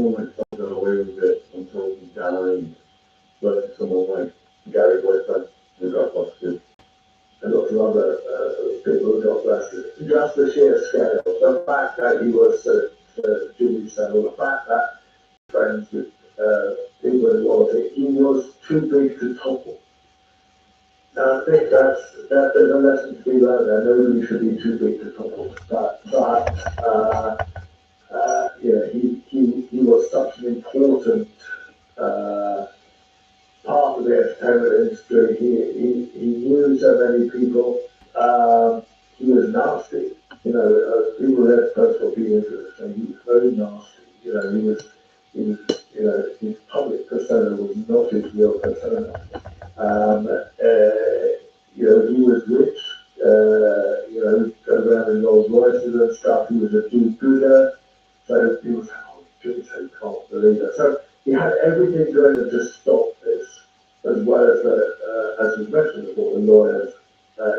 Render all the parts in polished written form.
someone like Trump got away with it until he died, versus someone like Gary Glitter who got busted, and lots of other people who got busted. Just the sheer scale, the fact that he was Jimmy Savile, the fact that friends with people in politics, he was too big to topple. I think that there's a lesson to be learned there. Nobody should be too big to topple. He was such an important part of the entertainment industry. He knew so many people. He was nasty. People had personal feelings with him, and he was very nasty. His public persona was not his real persona. He was rich. Drove around in Rolls Royces and stuff. He was a do-gooder. So he was, goodness, I can't believe it. So he had everything going to stop this, as well as was mentioned before, the lawyers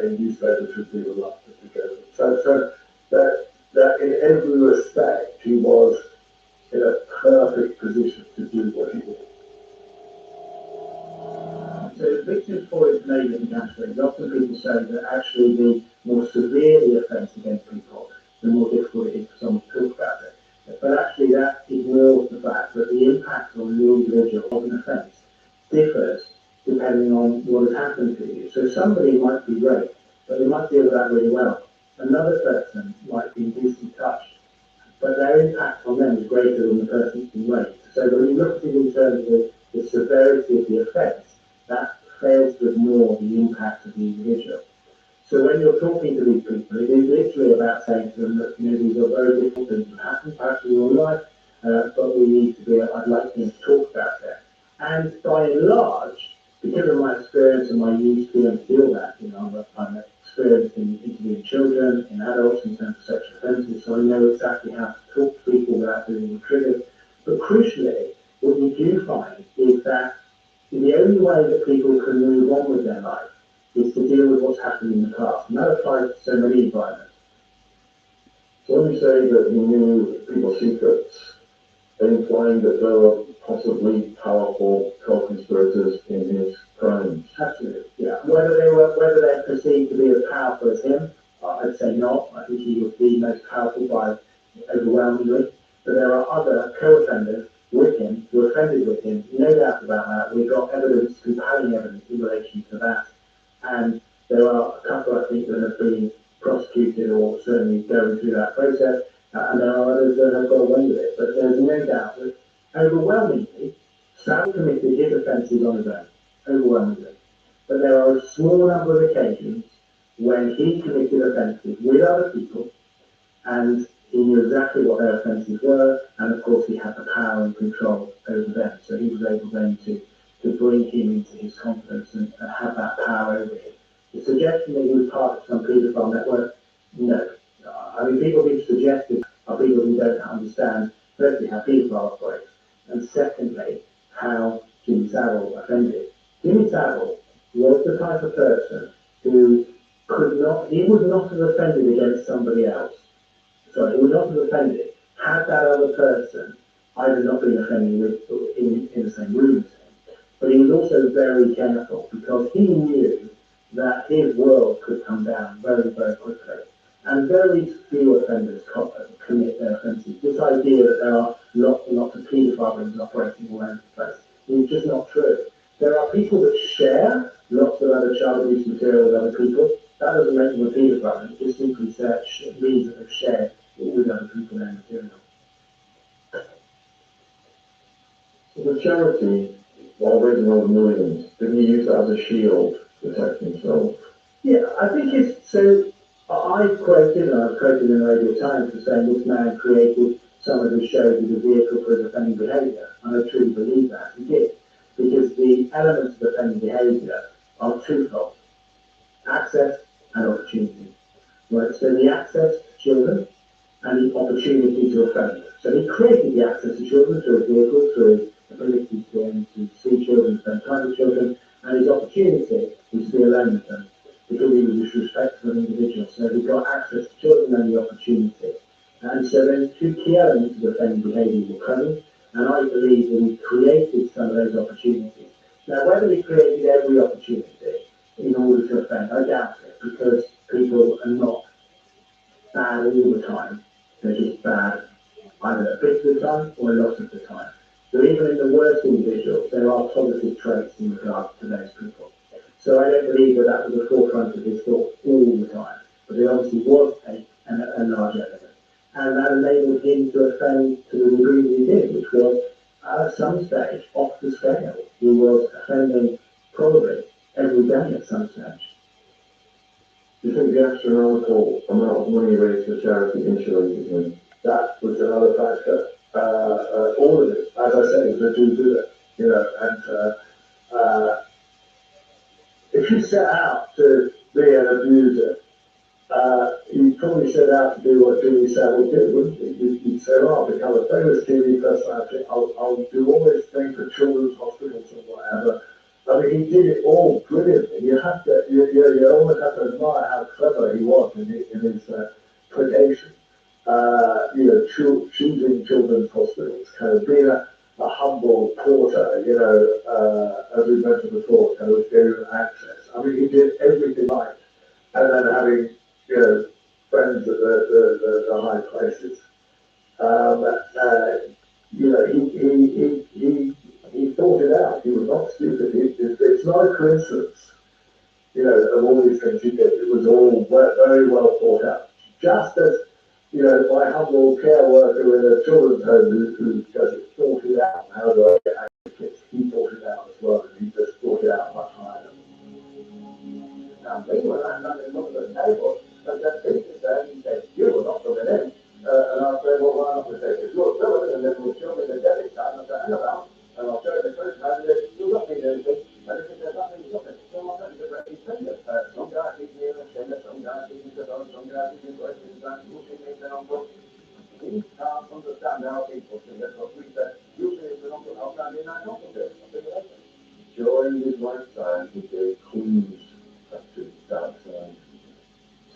in newspapers would be reluctant to go. So that in every respect, he was in a perfect position to do what he did. So victims for information in categories, often people say that actually the more severe the offence against people, the more difficult it is for someone to talk about it. But actually that ignores the fact that the impact on the individual of an offence differs depending on what has happened to you. So somebody might be raped, but they might deal with that really well. Another person might be indecently touched, but their impact on them is greater than the person who's been raped. So when you look at it in terms of the severity of the offence, that fails to ignore the impact of the individual. So when you're talking to these people, it is literally about saying to them that these are very difficult things that happen perhaps in your life, but we need to be, I'd like to talk about it. And by and large, because of my experience and my youth being able to deal with that, I'm experienced in interviewing children, in adults in terms of sexual offences, so I know exactly how to talk to people without being triggered. But crucially, what you do find is that the only way that people can move on with their life is to deal with what's happened in the past. And that applies to so many environments. So when you say that he knew people's secrets, implying that there were possibly powerful co-conspirators in his crimes. Absolutely, yeah. Whether they're perceived to be as powerful as him, I'd say not. I think he was the most powerful by overwhelmingly. But there are other co-offenders with him who offended with him. No doubt about that. We've got evidence, compelling evidence in relation to that. And there are a couple, I think, that have been prosecuted or certainly going through that process. And there are others that have got away with it. But there's no doubt that overwhelmingly, Savile committed his offences on his own. Overwhelmingly. But there are a small number of occasions when he committed offences with other people, and he knew exactly what their offences were, and of course he had the power and control over them. So he was able then to bring him into his confidence and have that power over him. The suggestion that he was part of some paedophile network, no. I mean, people who suggest it are people who don't understand, firstly, how paedophile operates, and secondly, how Jimmy Savile offended. Jimmy Savile was the type of person who he would not have offended against somebody else. Sorry, he would not have offended had that other person either not been offending with in the same room as him. But he was also very careful because he knew that his world could come down very, very quickly. And very few offenders commit their offences. This idea that there are lots and lots of paedophile rings operating all over the place is just not true. There are people that share lots of other child abuse material with other people. That doesn't make them a paedophile. It just simply means that they've shared with other people their material. So the charity, while raising all the millions, didn't he use that as a shield to protect himself? Yeah, I think it's so. I've quoted in the Radio Times for saying this man created some of his shows as a vehicle for his offending behaviour, and I truly believe that he did, because the elements of offending behaviour are twofold: access and opportunity. Right, so the access to children and the opportunity to offend. So he created the access to children through his vehicle, through his ability to see children, spend time with children, and his opportunity was to be alone with them, because he was disrespectful of an individual. So he got access to children and the opportunity. And so those two key elements of offending behaviour were cunning And I believe that we created some of those opportunities. Now, whether we created every opportunity in order to offend, I doubt it, because people are not bad all the time. They're just bad either a bit of the time or a lot of the time. So even in the worst individuals, there are positive traits in regard to those people. So I don't believe that that was the forefront of his thought all the time, but there obviously was a large element. And that enabled him to offend to the degree that he did, which was at some stage off the scale. He was offending probably every day at some stage. Do you think the astronomical amount of money raised for charity insulated him? That was another factor. All of it, as I said, is a do-gooder, you know, and if you set out to be an abuser, you'd probably set out to do what Jimmy Savile did, wouldn't you? You'd say, oh, I'll become a famous TV personality, I'll do all this thing for children's hospitals and whatever. I mean, he did it all brilliantly. You almost have to admire how clever he was in his predation. Choosing children's hospitals, kind of being a humble porter, as we mentioned before, kind of gave access. I mean, he did everything right, and then having, friends at the high places. He thought it out. He was not stupid. It's not a coincidence, of all these things he did. It was all very well thought out. Just as, my humble care worker in a children's home who just thought it out. How do I get active kids? He thought it out as well, and he just thought it out much higher. Now, me, when I sat in front of the table, and that teacher said, he said, "You're not coming in." And I said, "Well, why not?" He said, "It's your ability," and then we'll show me the debit card. And I said, "Hang about." And I'll show you the credit card, and he said, "You've not been anything." And he said, "There's nothing, nothing." So I said, "You're ready to send it." Some guy keeps me in a sender, some guy keeps me to those, some guy keeps me to questions, and who keeps me down for. He can't understand how people think that's what we said. You say it's an uncle, how can you not know this? I think that's it. During his lifetime, he gave clues to dark side.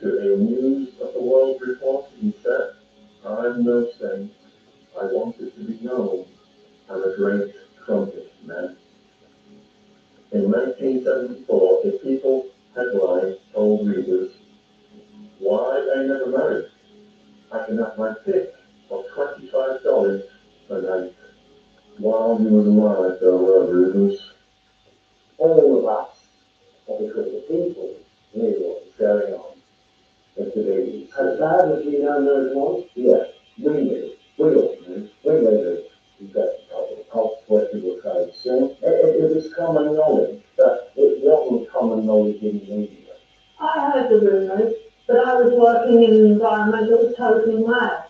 To a News of the World report, he said, "I'm no saint. I want it to be known I'm a great trumpet man." In 1974, a People headline told readers, "Why I never married. I can have my pick of $25 a night." While he was alive, there were rumors. All of us, because the people knew what was going on. As bad as we know it was, yes, we knew. We all knew. We knew that the consequences were coming soon. It was common knowledge, but it wasn't common knowledge in the media. I heard the rumours, but I was working in an environment that was totally mad.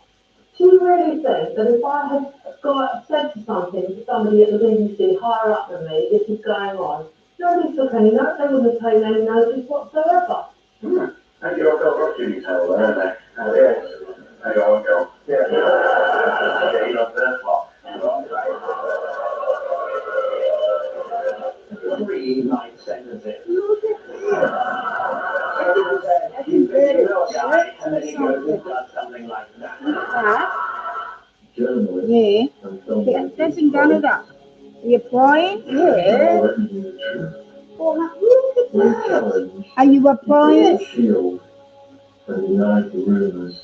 Do you really think that if I had said something to somebody at the BBC higher up than me, this is going on, nobody took any note, they wouldn't have taken any notice whatsoever? And you've got Jimmy Savile there, haven't they? Yes. Hang on, go. Yeah. Yeah, you're not there, what? 3 nice sentences. And then he goes and does something like that. Journalists Yeah. and filmmakers That's in Canada. You're applying? Yeah. already knew the truth. Well, look at When that. challenged, Are you he applying? took the shield and denied the rumors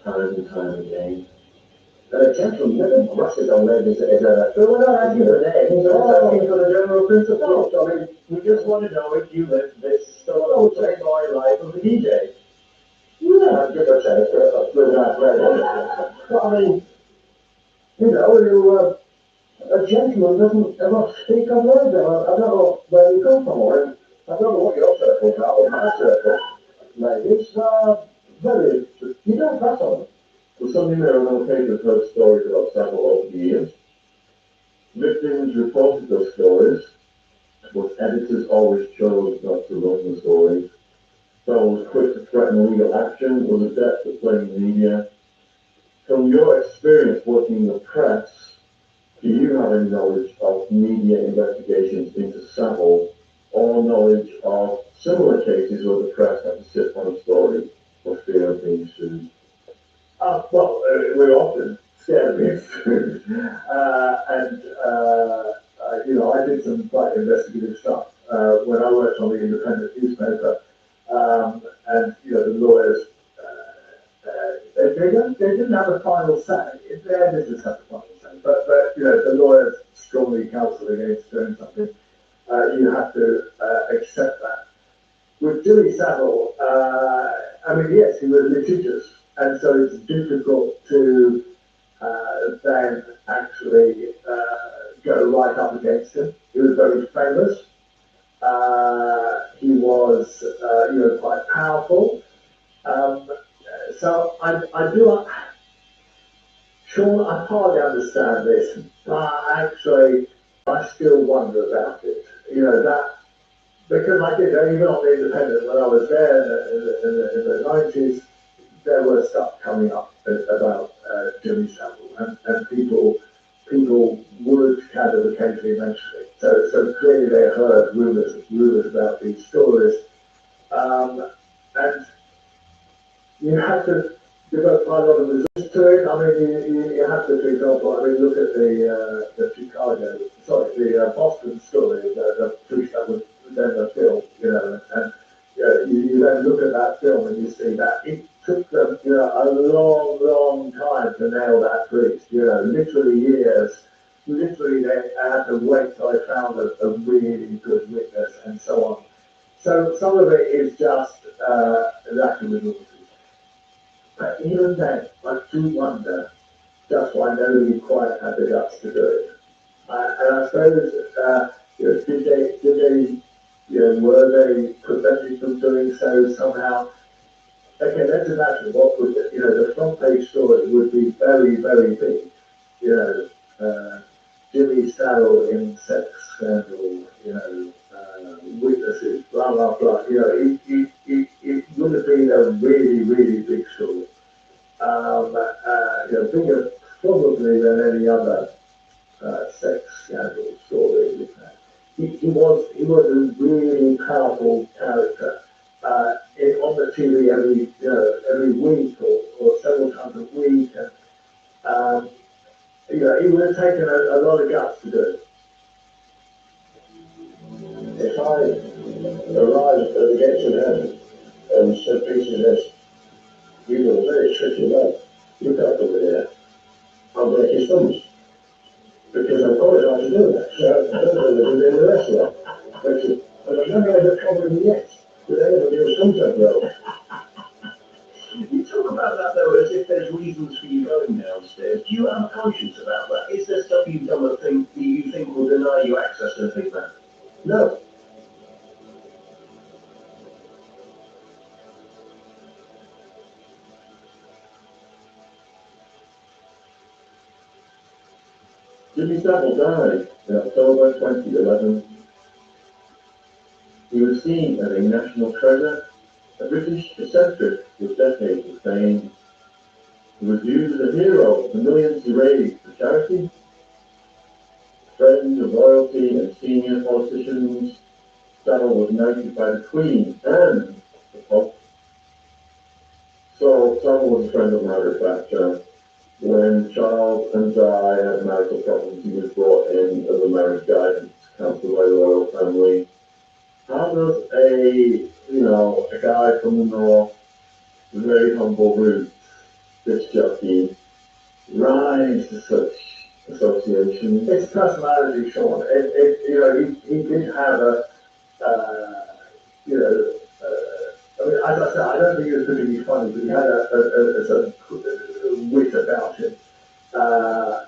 time and time again. A gentleman rushes on there is a... But we're not asking for that. We're asking for the general principle. I mean, we just want to know if you live this solo boy life of a DJ. Yeah, give or take, we're not ready. Well, I mean, a gentleman doesn't ever speak a word there. I don't know where you come from, or I don't know what your circles are, or my circle. Ladies, very, you don't pass on them. For some Maryland papers heard stories about Savile over the years. Victims reported those stories, but editors always chose not to run the stories. Savile was quick to threaten legal action, was adept at playing the media. From your experience working in the press, do you have any knowledge of media investigations into Savile, or knowledge of similar cases where the press had to sit on a story for fear of being sued? We often scared of being sued. You know, I did some quite investigative stuff when I worked on the independent newspaper, and you know, the lawyers they didn't have a final say. Their business had the final say, but you know, the lawyers strongly counseled against doing something. You have to accept that. With Jimmy Savile, I mean, yes, he was litigious, and so it's difficult to then actually go right up against him. He was very famous. He was, you know, quite powerful. So I do, Sean, I partly understand this, but actually I still wonder about it. You know, that, because I did, even on the Independent, when I was there in the 90s, there was stuff coming up about Jimmy Savile, and people would kind of occasionally mention it. So clearly they heard rumors about these stories, and you have to develop quite a lot of resistance to it. I mean, you have to, for example, I mean, look at the Boston story, the police that was then the film, you know, and you then look at that film and you see that it took them, you know, a long time to nail that priest, you know, literally years. Literally, they had to wait till they found a really good witness and so on. So some of it is just lack of resources. But even then, I do wonder just why nobody quite had the guts to do it. And I suppose, you know, did they, you know, were they prevented from doing so somehow? Okay, let's imagine what would, you know, the front page story would be very big. You know, Jimmy Savile in sex scandal, you know, witnesses, blah, blah, blah. You know, it would have been a really big story. You know, bigger probably than any other sex scandal story we've had. He was a really powerful character. On the TV every week or several times a week, and you know, it would have taken a lot of guts to do it. If I arrived at the gates of heaven and said, Peter, this, you were a very tricky lad. You can't come in here. I'll break his thumbs. Because I'm qualified to do that. So I don't know whether they're the rest of that. But I've never had a problem yet with anybody who's come to role. You talk about that though as if there's reasons for you going downstairs. Do you have a conscience about that? Is there stuff you've done that you think will deny you access to the big man? No. Jimmy Savile died in October 2011. He was seen as a national treasure, a British eccentric with decades of fame. He was viewed as a hero for millions he raised for charity. Friend of royalty and senior politicians, Savile was knighted by the Queen and the Pope. So Savile was a friend of Margaret Thatcher. When Charles and Di had marital problems, he was brought in as a marriage guidance counsellor by the royal family. How does a guy from the north, with very humble roots, this jockey, rise to such association? It's personality, Sean. You know, he did have I mean, as I said, I don't think he was particularly funny, but he had a certain wit about him. I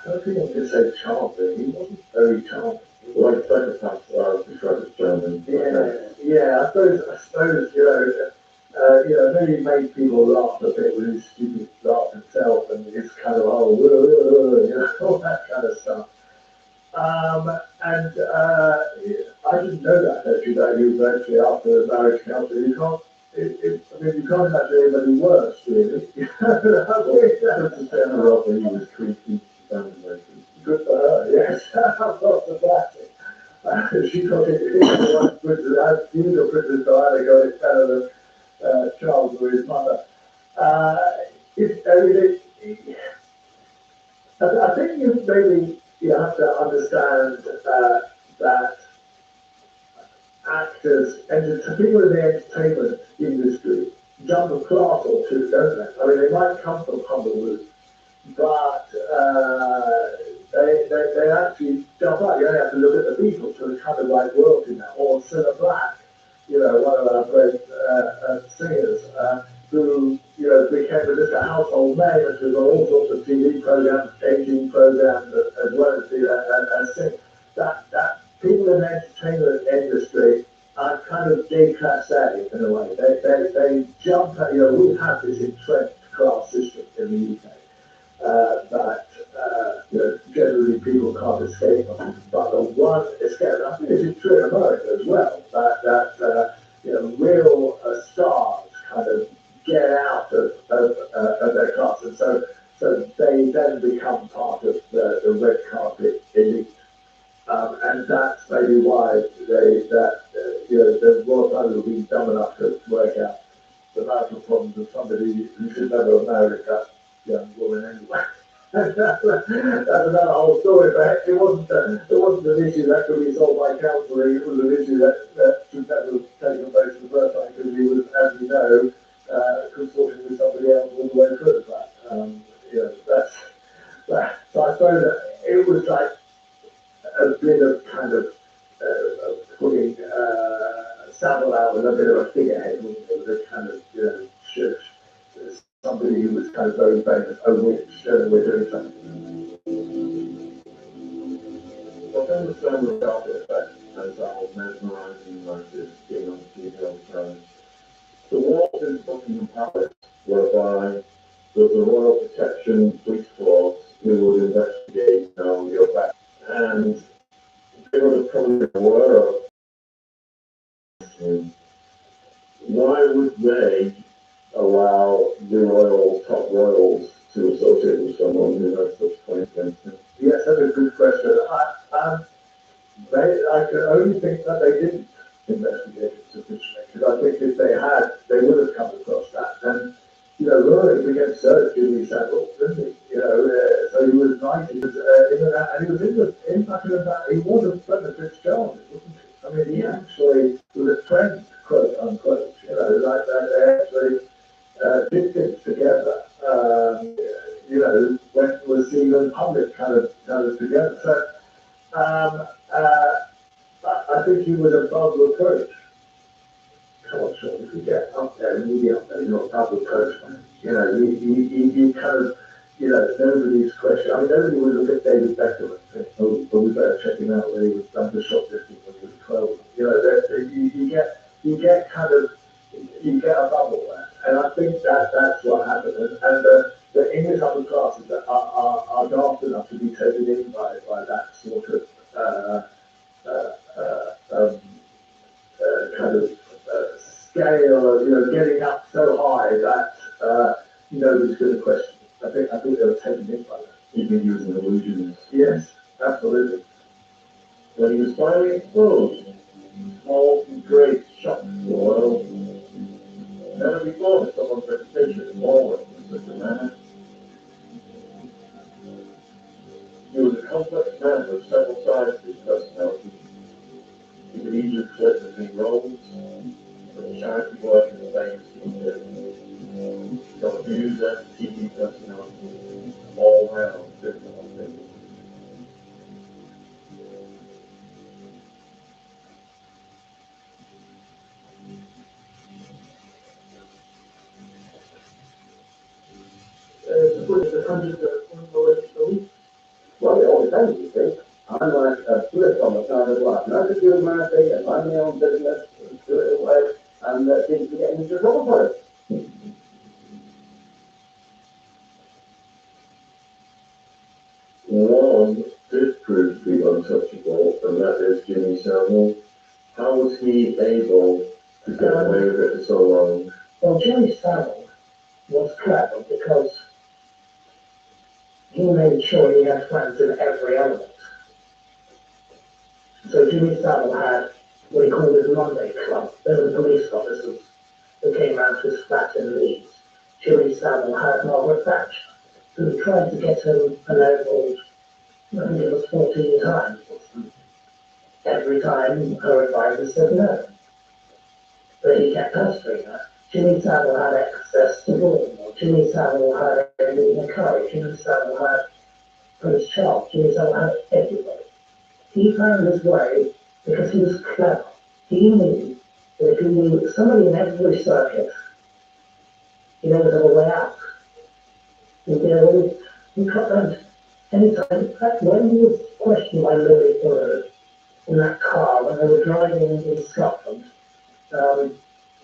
don't think I could say charming. He wasn't very charming. Like psychopaths are described as charming. Yeah. I suppose, you know, maybe he made people laugh a bit with his stupid laugh himself, and his kind of you know, all that kind of stuff. I didn't know that actually, that he was actually after the marriage counsellor. You can't imagine anybody worse, really. To stand her up when he was creepy, sounded like it. Good for her, yes. I'm not surprised. She got it, as usual, Princess Diana got it better than Charles or his mother. I think you have to understand that actors, people in the entertainment industry jump a class or two, don't they? I mean, they might come from humble roots, but they actually jump out. You only have to look at the Beatles who are kind of like royalty now, or Cilla Black, one of our great singers, who, became just a household name and was on all sorts of TV programs, aging programs, as well as sing. That people in the entertainment industry are kind of déclassé in a way. They jump at, we have this entrenched class system in the UK. Generally people can't escape them. But the one escape, I think it's true in America as well, real stars kind of get out of their class, and so they then become part of the red carpet elite. And that's maybe why the Royal Family will be dumb enough to work out the marital problems of somebody who should never have married that young woman anyway. That's another whole story, but it wasn't an issue that could be solved by counselling. It was an issue that should never have taken place in the first place, because he was, as we know, consorting with somebody else all the way through. So I suppose that it was like a bit of kind of putting Savile out as a bit of a figurehead, wasn't it? It was a kind of, church. Somebody who was kind of very famous, a witch, we're doing something. But then the same Carpet effect, as that whole mesmerising notice being on TV all the time. The walls in Buckingham Palace, whereby there was a royal protection police force who would investigate your back, and they would have probably been aware of. Why would they allow the top royals to associate with someone who has such claims against them? Yes, that's a good question. I can only think that they didn't investigate it sufficiently, because I think if they had, they would have come across that. And, Rolex against Sir Jimmy Savile, didn't he? So he was 90, and he was in Buckingham, he was a friend of Fitzgerald, wasn't he? I mean, he actually was a friend, quote unquote, like that. They actually did things together. When was seen in public kind of together. So I think he was above reproach. Come on, Sean, if you get up there, media up there, you're not above reproach, man. You kind of, nobody's question. I mean, nobody would look at David Beckham and think, oh, but we better check him out when he was under shoplifting when he was 12. You get kind of, you get a bubble there. And I think that's what happened. And the English upper classes are daft enough to be taken in by that sort of kind of scale, getting up so high that nobody's going to question it. I think they were taken in by that. Even using illusions. Yes, absolutely. When he was finally exposed, small and great shocked the world. Never before had someone's reputation fallen in such a manner. He was a complex man with several sides to his personality. He could easily flip between roles, from charity work and famous teacher, from abuser to TV personality, all round different on things. The hundreds of dollars a week. Well, it all depends, you see. I'm like a flip on the side of life. And I could do my thing and mind my own business and do it away and seem to get into trouble for it. One did prove to be untouchable, and that is Jimmy Savile. How was he able to get away with it for so long? Well, Jimmy Savile was clever because he made sure he had friends in every element. So Jimmy Savile had what he called his Monday Club. They were police officers who came round to his flat in Leeds. Jimmy Savile had Margaret Thatcher, who tried to get him an overall, I think it was 14 times. Every time her advisor said no, but he kept pestering her. Jimmy Savile had access to Baltimore. Jimmy Savile had Edwina Curry. Jimmy Savile had Prince Charles. Jimmy Savile had everybody. He found his way because he was clever. He knew that if he knew somebody in every circuit, he never had a way out. He'd be able to cut them anytime. In fact, when he was questioned by Louis Theroux in that car when they were driving in Scotland,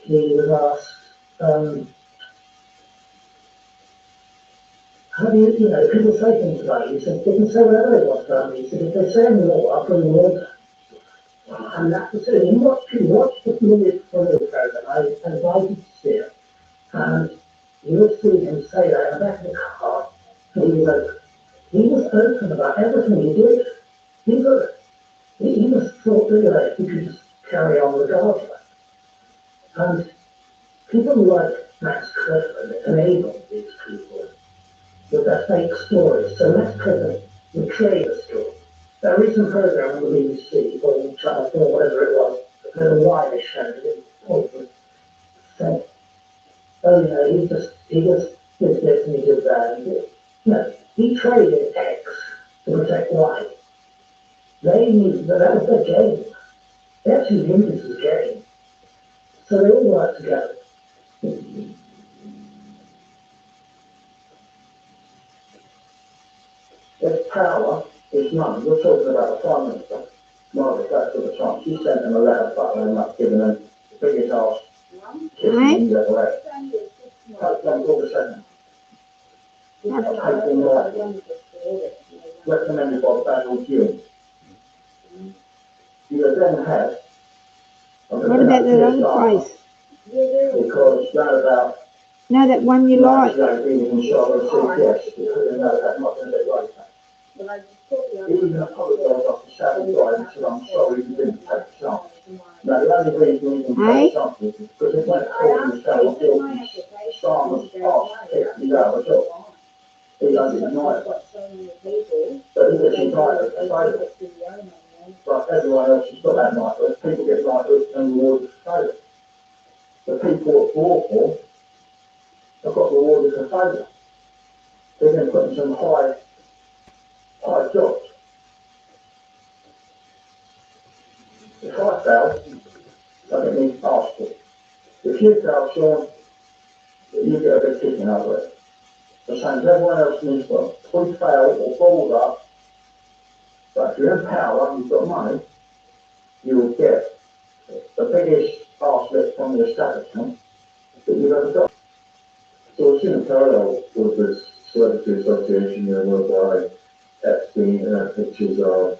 he was asked, how do you know, people say things about you. He said, they can say whatever they want about me. He said, if they say any more, I'll bring the water. And that was it. You watch the minute program, I advise you to see it. And you would see him say that in the back of the car. He was open about everything he did. He was thought that he could just carry on regardless. And people like Max Clifford enabled these people with their fake stories. So Max Clifford would create a story. There is a program on the BBC or Channel 4, whatever it was, there's a wireless show that it was saying, oh, you know, he just did this and he did that and he did. No, he traded X to protect Y. They knew that was their game. They actually knew this was a game. So they all worked together. There's power, is money. We're talking about the Prime Minister, Margaret Thatcher at the time. She sent him a letter buttering him up, giving him the biggest arse kissing he's ever had. Take them all the second. Taking right. Recommended by Basil Hume. You then had. What about that other place? Because that about. No, that one you like. In Charlotte City, yes, because they know that's not going to be right. He even apologised after Saturday night and said, I'm sorry you didn't take the chance. No, the only reason he didn't take the chance was because it went according to Sarah Gilbert, Starmer's asked if he's out of a job. He doesn't deny it. But he gets entitled to failure. But everyone else has got that knighthood. People get knighthood and rewarded for failure. The people at Warford have got rewarded for failure. They're going to put in some high jobs. If I fail, something needs to ask for. If you fail, Sean, you get a bit kicking over it. The same as everyone else in this world. We fail or balls up, but if you're in power and you've got money, you will get the biggest arse lift from the establishment that you've ever got. So it's in a parallel with this celebrity association, whereby Epstein pictures of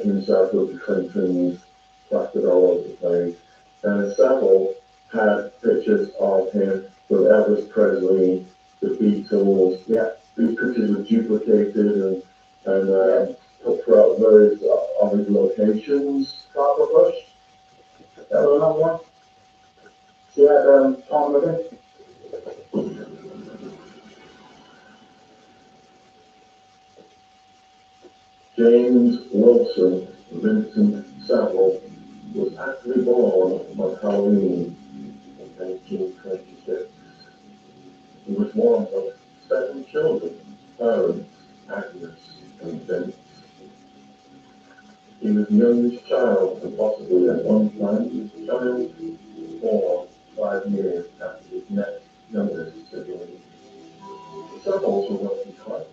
himself with the Clintons plastered all over the place. And Savile had pictures of him with Elvis Presley, the Beatles. Yeah, these pictures were duplicated and put throughout various of his locations. Barbara Bush, that was another one. She had Tom with it. James Wilson Vincent Savile was actually born on Halloween in 1926. He was one of 7 children, parents, Agnes and Vince. He was the youngest child and possibly at one time child born 5 years after his next youngest sibling. Saviles was not declined.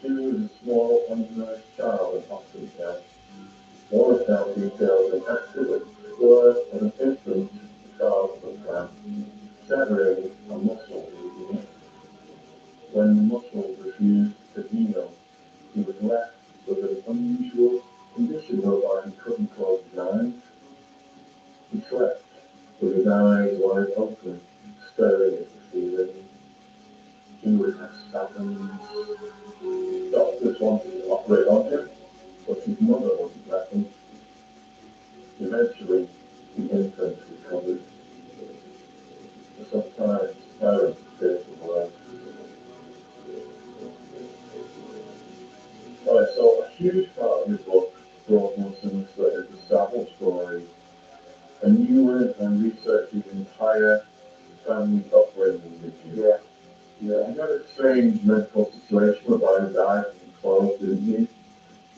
She was a small, undernourished child in Oxford County. One account details an accident where an infant child was found severing a muscle in the neck. When the muscle refused to heal, he was left with an unusual condition whereby he couldn't close his eyes. He slept with his eyes wide open, staring at the ceiling. He would have spasms. Doctors wanted to operate on him, but his mother wouldn't let him. Eventually, the infant recovered. For some time, parents huge part of your book, Broadmoor Square, is the Savile story, and you went and researched his entire family upbringing, did you? Yeah. Yeah. You had a strange medical situation whereby he died from 12, didn't you?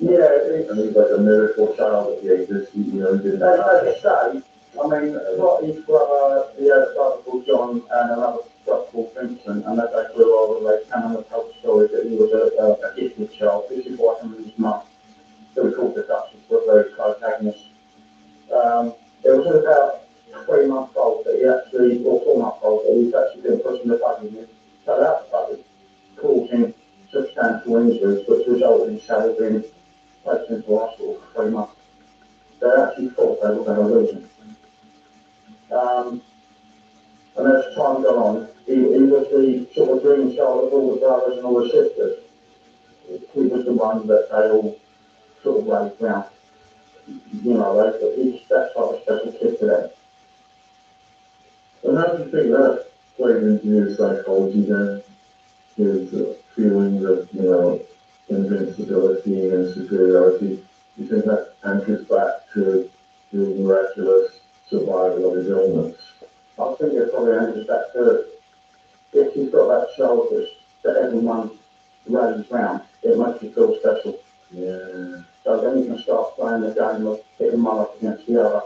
Yeah, And he's like a miracle child that he existed, you know, he didn't Like die. I say, I mean, what his brother, he had a brother called John and another brother called Vincent, and they go through all the like kind of health stories that he was a gifted child. This is why him and his mum, who we called the Duchess, were very close agonists. It was at about 3 months old that he actually, or 4 months old, that he was actually been pushed in the buggy and fell out the buggy, causing substantial injuries, which resulted in Sally being placed into hospital for 3 months. They actually thought they were going to lose him. And as time got on, he was the sort of dream child of all the brothers and all the sisters. He was the one that they all sort of raised round. You know, he's that type of special kid to them. And how do you think that played into his psychology then? His feelings of, you know, invincibility and superiority? Do you think that anchors back to the miraculous survival of his illness? I think it probably answers that too. If you've got that shoulder that everyone rallies round, it makes you feel special. Yeah. So then you can start playing the game of hitting one up against the other.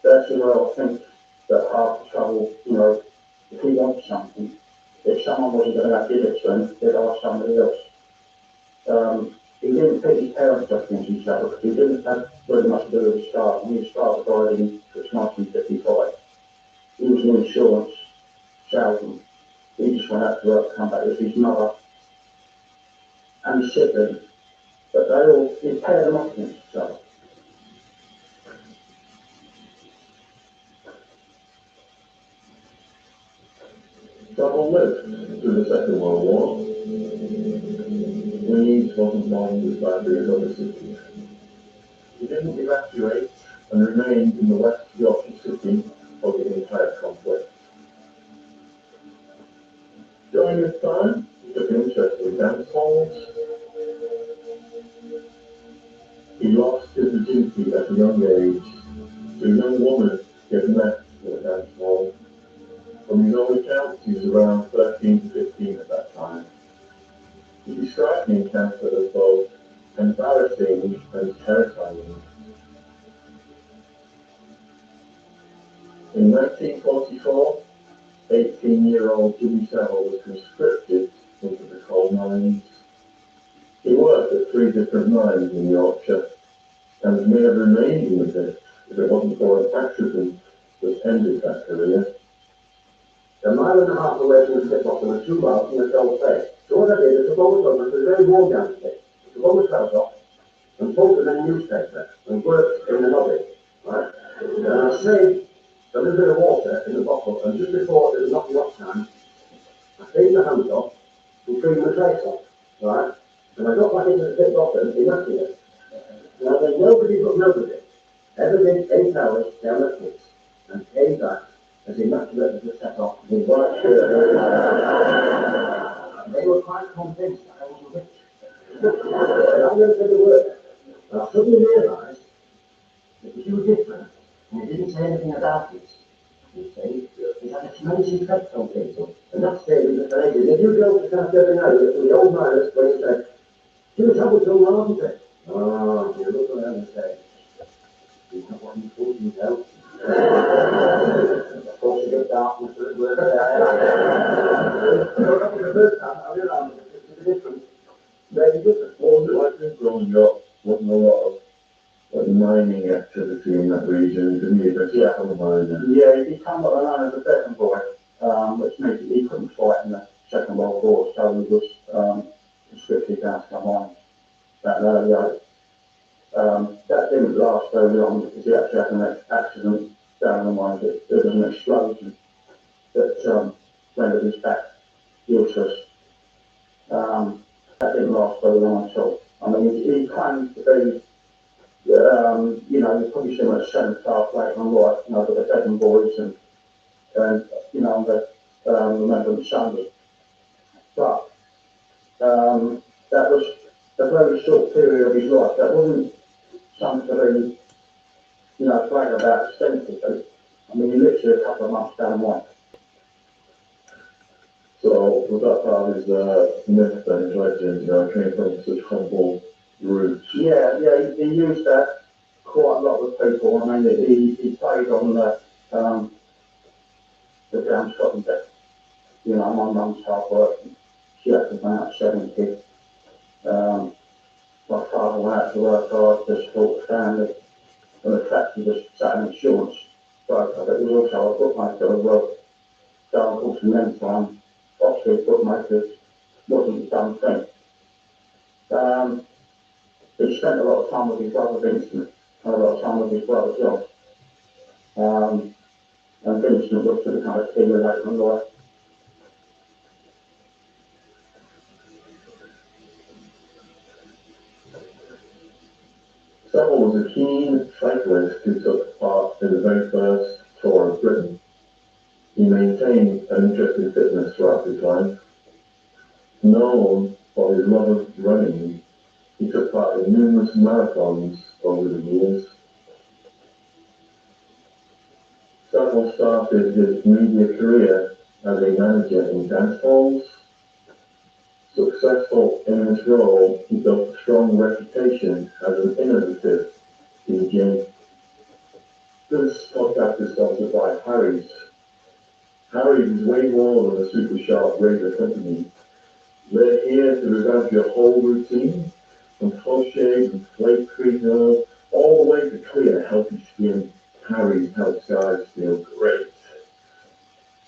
That's where I think that half the trouble, you know, if he wants something, if someone wasn't going to give it to him, they'd ask somebody else. He didn't pick his parents up against each other because he didn't have very much to do with his start. When his start died in 1955, he was an insurance salesman. He just went out to work, come back with his mother and his siblings. But they all, he paired them up against each other. Savile lived through the Second World War. Leeds wasn't bombed by the other cities. He didn't evacuate and remained in the West Yorkshire city for the entire conflict. During this time, he took an interest in dance halls. He lost his virginity at a young age to a young woman he had met in a dance hall. From his own accounts, he was around 13 to 15 at that time. He described the encounter as both embarrassing and terrifying. In 1944, 18-year-old Jimmy Savile was conscripted into the coal mines. He worked at 3 different mines in Yorkshire and may have remained in the pit if it wasn't for an accident that ended that career. A mile and a half away from the pit bottom and 2 miles from the Gold Bay. So what I did is I took all the over to the very warm down the pit. I took all the clothes off and pulled them in a newspaper and worked in the lobby. Right? And I saved a little bit of water in the bottle, and just before it was knocking off time, I cleaned the hands off and cleaned the face off. Right? And I got back into the pit bottom immaculate. Now then nobody but nobody ever did 8 hours down the pit and came back as immaculate as the set off with white shirt. They were quite convinced that I was a witch. And I'm going to say the word. And I suddenly realised that if you were different and you didn't say anything about it, you see, it had a tremendous effect on people. And that's really the lady. If you go to South every night to the old miners where you say, "You was able to go around it." Oh, you look around and say, "You know what you thought you know." Of course, you get darkness at work there. So the first time I realised it's a different, very different. What was it like in growing up? Wasn't a lot of mining activity in that region? Didn't he eventually become a miner? Yeah, he became what they known as a veteran boy, which means he couldn't fight in the Second World War, so he was conscripted down to the mines at an early age. That didn't last very long because he actually had an accident down the mines. There was an explosion that rendered his back useless. That didn't last very long at all. I mean, he claimed to be, you know, you probably seen a cenotaph later on life, you know, with the Devon boys and you know, the Remembrance Sunday. But that was a very short period of his life. That wasn't something to really, brag about extensively. I mean, literally a couple of months down the line. So was that part of his myth and his legend, came from such humble roots? Yeah, he used that quite a lot with people. I mean, he played on the downtrodden bit. My mum's hard working. She had to bring up 7 kids. My father went out to work hard to support the family, and the fact he was sat in insurance broker, but he was also a bookmaker as well. So unfortunately, then time, Oxford bookmakers wasn't the done thing. He spent a lot of time with his brother Vincent, and a lot of time with his brother John. And Vincent was sort of kind of key later in life. Savile was a keen cyclist who took part in the very first Tour of Britain. He maintained an interest in fitness throughout his life. Known for his love of running, he took part in numerous marathons over the years. Savile started his media career as a manager in dance halls. Successful in this role, he built a strong reputation as an innovative DJ. This podcast is sponsored by Harry's. Harry's is way more than a super sharp razor company. They're here to revamp your whole routine, from close shave and flake cream hair, all the way to clear, healthy skin. Harry's helps guys feel great.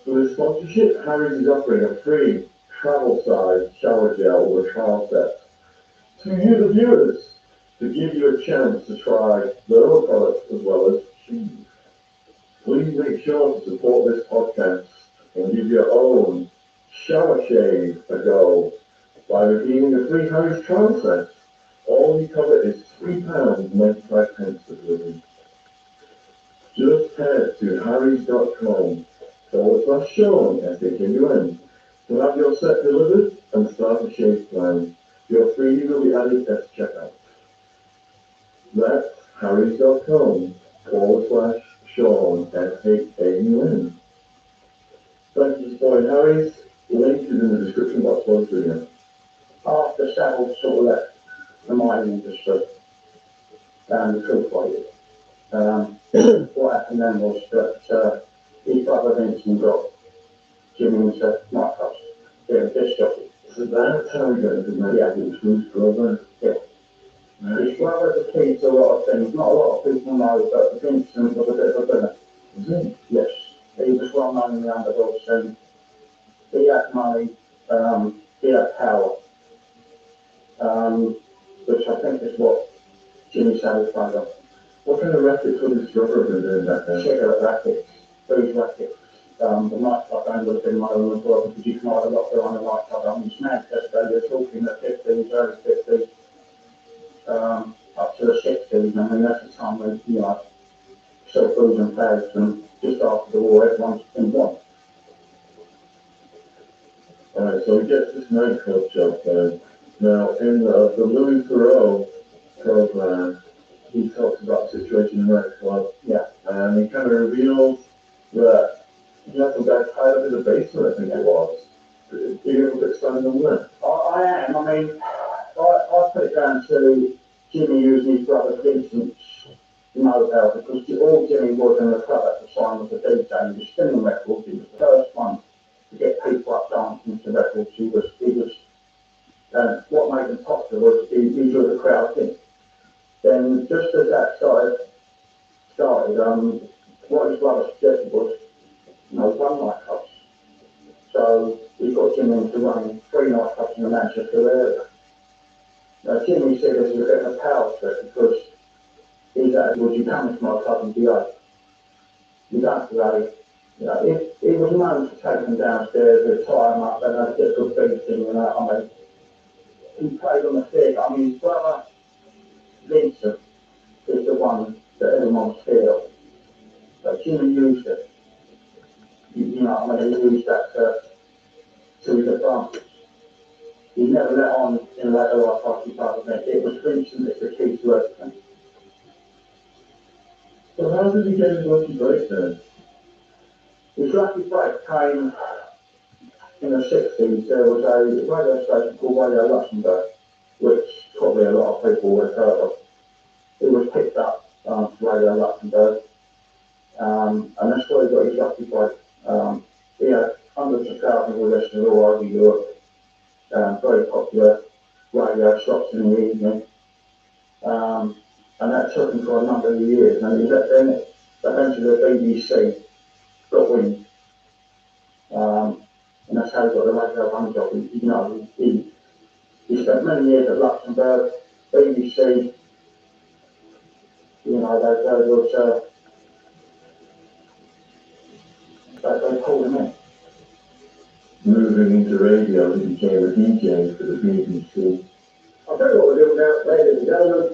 For this sponsorship, Harry's is offering a free travel-size shower gel with a trial set to you, the viewers, to give you a chance to try their own products as well as cheese. Please make sure to support this podcast and give your own shower shave a go by redeeming a free Harry's trial set. All you cover is £3.95 for delivery. Just head to harrys.com/Sean, SHAUN, to have your set delivered and start a shave plan. Your freebie will be added at checkout. That's harrys.com/Sean, SHAUN. Thank you for supporting Harry's. Link is in the description box for this video. After Savile sort of left the mining industry, the truth was it. What happened then was that his brother Vincent got Jimmy into nightclubs, doing disc jockey. So that's how he got into it was his brother. Yeah. Right. His brother's a key to a lot of things. Not a lot of people know, but Vincent was a bit of a villain. Was he? Yes. He was well known in the underdog scene. He had money, he had power, which I think is what Jimmy Savile played on. What kind of rackets would his brother have been doing back then? Cigarette rackets, booze rackets. The nightclub game would have been my own as well, because you can either lock behind a nightclub. I mean, Manchester, you're talking the 50s, early 50s, up to the 60s. I mean, that's the time when, sort of booze and fags, and just after the war, everyone's in one. Alright, so he gets this nightclub job then. Now, in the Louis Theroux program, he talks about the situation in the nightclub. Yeah. And he kind of reveals that he had some guy tied up in the basement, I think it was. Are you able to expand on that? I am. I mean, I put it down to Jimmy using his brother Vincent's know-how, because all Jimmy was in the club at the time was a DJ. He was spinning records. He was the first one to get people up dancing to records. He was. What made him popular was he drew the crowd in. Then, just as that started, what his brother suggested was, run nightclubs. So we got Jimmy into running 3 nightclubs in the Manchester area. Now, Jimmy said this was a bit of a power trip, because his attitude was, you come into my club and behave. You don't behave. He was known to take them downstairs, to tie them up, and they'd get good beating, I mean, he played on the theatre. I mean, his brother Vincent is the one that everyone's scared of. But Jimmy used it. He used that to his advantage. He never let on in later life after his brother did he get his lucky break then? His lucky break came in the 60s. There was a radio station called Radio Luxembourg, which probably a lot of people would have heard of. It was picked up Radio Luxembourg, and that's where he got his lucky break. He had hundreds of thousands of listeners all over Europe, very popular radio slots in the evening, and that took him for a number of years, and then eventually the BBC got wind, and that's how he got the Radio 1 job. He spent many years at Luxembourg, BBC, they pulled him in. Moving into radio, he became a DJ for the BBC. I'll tell you what we're doing now, ladies and gentlemen.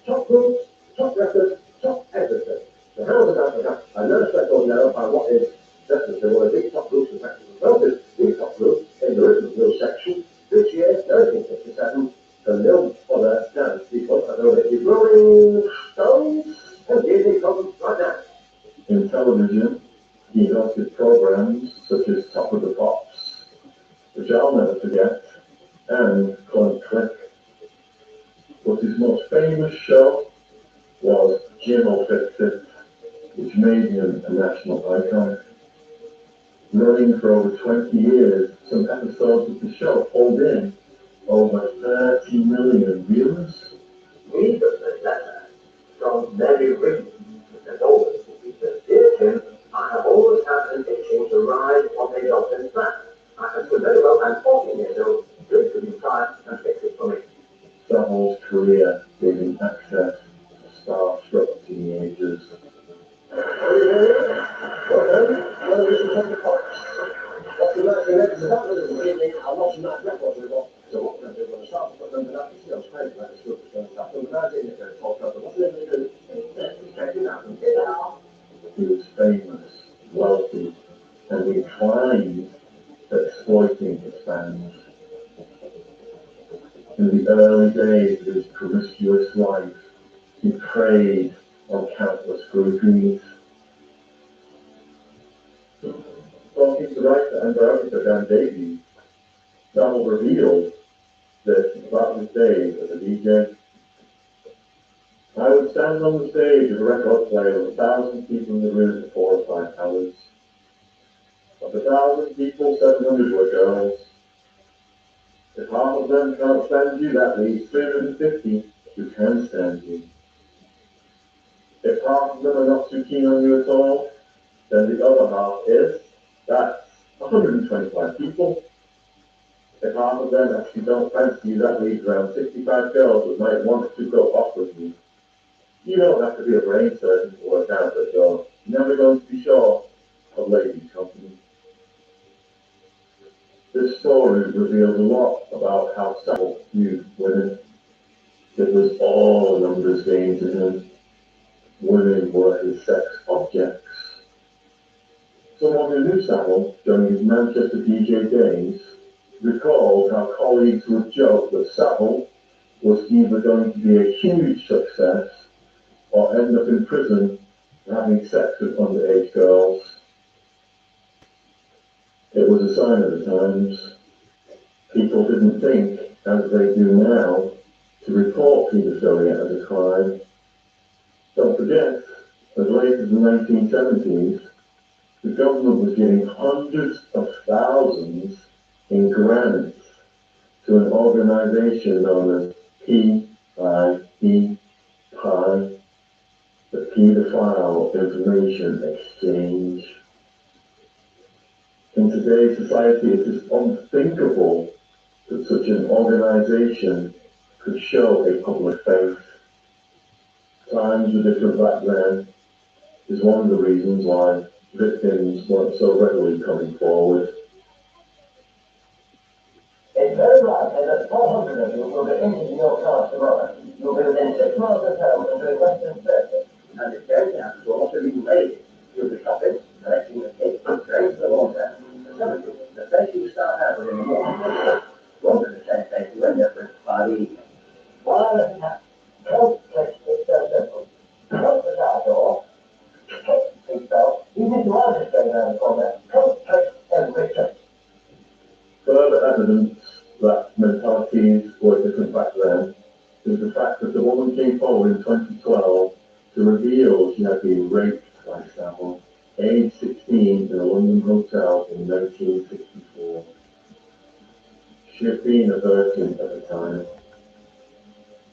Top groups, top records, top everything. The Hounds of Africa are no record now by what is definitely one of the top groups in Mexico. Notice the top group in the rhythm and blues section this year, 1957, the nil other dance people are known as the Rolling Stones, and here they come right now. In television, he hosted programs such as Top of the Pops, which I'll never forget, and Clunk Click. But his most famous show was Jim O'Fixit, which made him a national icon. Running for over 20 years, some episodes of the show pulled in over 30 million viewers. We got a letter from Mary Rigby, the Golden Speaker. Dear Tim, I have always had an itching to ride on a dolphin's back. I can swim very well and 14 years old. Please could you try and fix it for me? Savile's career gave him access to starstruck teenagers. Well then, well, we should take the pops. What's the matter next? That was the evening. I'm watching that record we've got. So what we're going to start to put them in that. You know, it's crazy about this group that's going to start. But now in the talk about what's the going to do? He's taking out and get out. He was famous, wealthy, and inclined to exploiting his fans. In the early days of his promiscuous life, he preyed on countless groupies. Talking to writer and biographer Dan Davies, Savile revealed this about his days as a DJ. I would stand on the stage as a record player with 1,000 people in the room for 4 or 5 hours. Of the 1,000 people, 700 were girls. If half of them can't stand you, that leaves 350 who can stand you. If half of them are not too keen on you at all, then the other half is. That's 125 people. If half of them actually don't fancy you, that leaves around 65 girls who might want to go off with you. You don't have to be a brain surgeon to work out that you're never going to be short of ladies' company. This story reveals a lot about how Savile viewed women. It was all a numbers game to him. Women were his sex objects. Someone who knew Savile during his Manchester DJ days recalled how colleagues would joke that Savile was either going to be a huge success or end up in prison having sex with underage girls. It was a sign of the times. People didn't think, as they do now, to report paedophilia as a crime. Don't forget, as late as the 1970s, the government was giving hundreds of thousands in grants to an organization known as PIE, the Paedophile Information Exchange. In today's society, it is unthinkable that such an organization could show a public face. Times were different back then, is one of the reasons why victims weren't so readily coming forward. It's very likely that 400 of you will be into your cars tomorrow. You'll be within 6 miles of home and doing Western Circuit. And it's going down to a lot of you ladies. You'll be shopping, collecting the kids, going to the water. Some of you, the place you start out with in the morning, won't be the same place you end up with by the evening. Why doesn't that? It's so simple. Close the car door, days were different back then is the fact that the woman came forward in 2012 to reveal she had been raped by Savile, aged 16, in a London hotel in 1964. She had been a virgin at the time.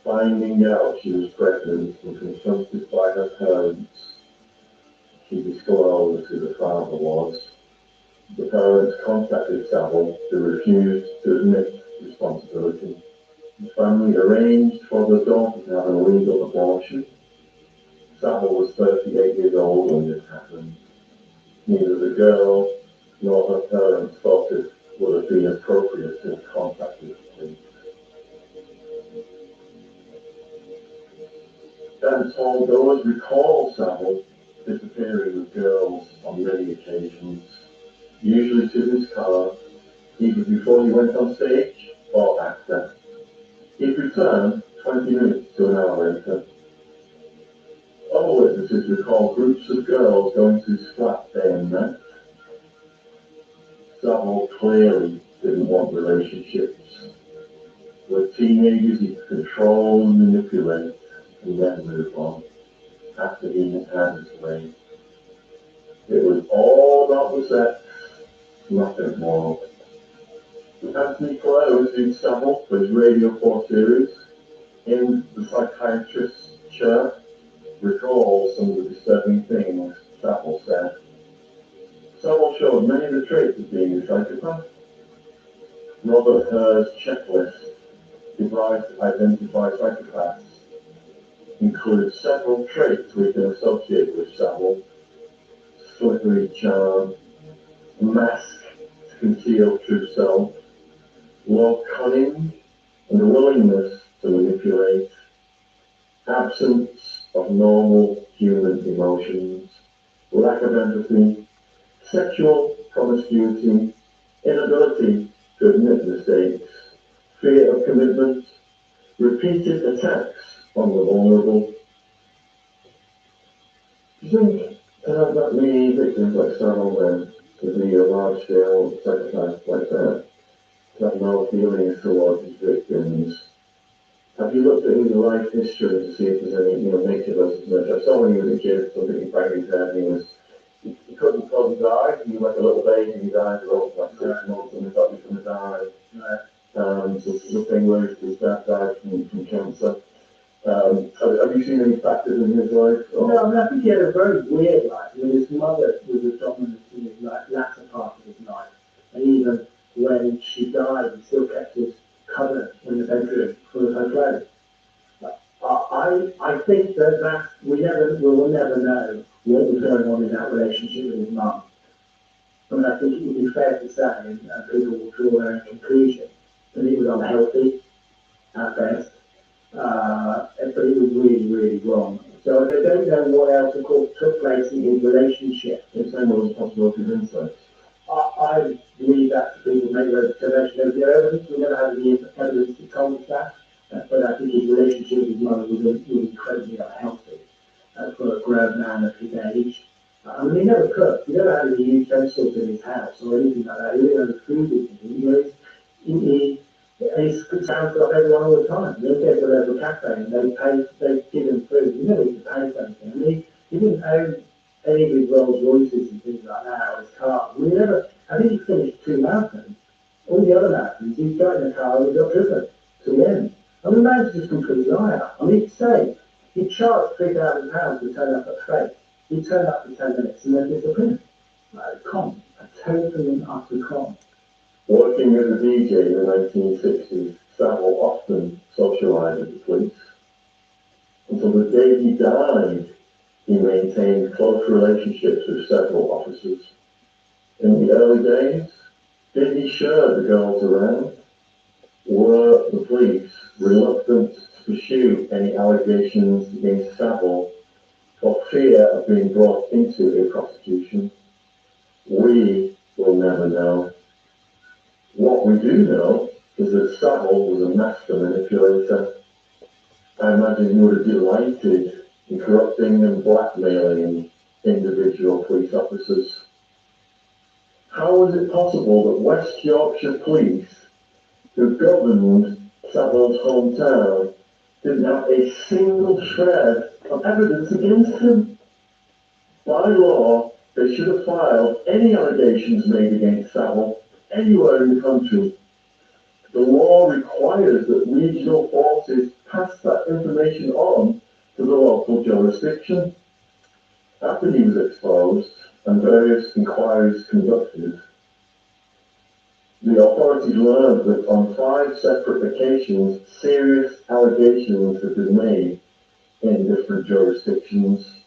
Finding out she was pregnant and confronted by her parents, she disclosed who the father was. The parents contacted Savile, who refused to admit responsibility. The family arranged for the daughter to have an illegal abortion. Savile was 38 years old when this happened. Neither the girl nor her parents thought it would have been appropriate to have contacted the police. And although as recall Savile disappearing with girls on many occasions, usually to his car, either before he went on stage or after. He'd return 20 minutes to an hour later. Other witnesses recall groups of girls going to his flat day and night. Savile clearly didn't want relationships. With teenagers he could control and manipulate and then move on after he had had his way. It was all about the sex, nothing more. Anthony Close in Savile for his Radio 4 series, in The Psychiatrist's Chair, recalls some of the disturbing things Savile said. Savile showed many of the traits of being a psychopath. Robert Herr's checklist, devised to identify psychopaths, includes several traits we can associate with Savile: slippery charm, a mask to conceal true self, low cunning and a willingness to manipulate, absence of normal human emotions, lack of empathy, sexual promiscuity, inability to admit mistakes, fear of commitment, repeated attacks on the vulnerable. Do you think to have that many victims like Savile then, to be a large-scale psychopath like that, to have no feelings towards his victims? Have you looked at his life history to see if there's any, nature versus nurture? I saw when he was a kid, something he banged his head, and he couldn't close his eyes, he was like a little baby, and his eyes were open like 6 months, and he thought he was going to die. So this is the thing where his dad died from cancer. Have you seen any factors in his life? No, I mean, I think he had a very weird life. I mean, his mother was a dominant in his latter part of his life. And even when she died, he still kept his cupboard in the bedroom full of her clothes. I think that we will never know what was going on in that relationship with his mum. I mean, I think it would be fair to say, and people will draw their own conclusion, that it was unhealthy at best. But it was really, really wrong. So I don't know what else, of course, took place in his relationship. It's saying what was possibility of incest. I believe that people make their observation of the evidence. We never had any evidence to tell us that. But I think his relationship with his mother was incredibly unhealthy for a grown man of his age. I mean, he never cooked. He never had any utensils in his house or anything like that. He didn't have food with him. He's sounds like everyone all the time. They'll get to the cafe and they give him food. He never used to pay for anything. I mean, he didn't own any of his Rolls Royces and things like that, or his car. I think he finished 2 marathons. All the other marathons, he got in the car and he got driven to the end. I mean, the man's just a complete liar. I mean, he charged £3,000 to turn up at Fate. He turned up for 10 minutes and then disappeared. A total and utter con. Working as a DJ in the 1960s, Savile often socialised with the police. Until the day he died, he maintained close relationships with several officers. In the early days, did he share the girls around? Were the police reluctant to pursue any allegations against Savile for fear of being brought into a prosecution? We will never know. What we do know is that Savile was a master manipulator. I imagine he would have delighted in corrupting and blackmailing individual police officers. How was it possible that West Yorkshire Police, who governed Savile's hometown, didn't have a single shred of evidence against him. By law, they should have filed any allegations made against Savile anywhere in the country. The law requires that regional forces pass that information on to the local jurisdiction. After he was exposed and various inquiries conducted, the authorities learned that on 5 separate occasions, serious allegations had been made in different jurisdictions.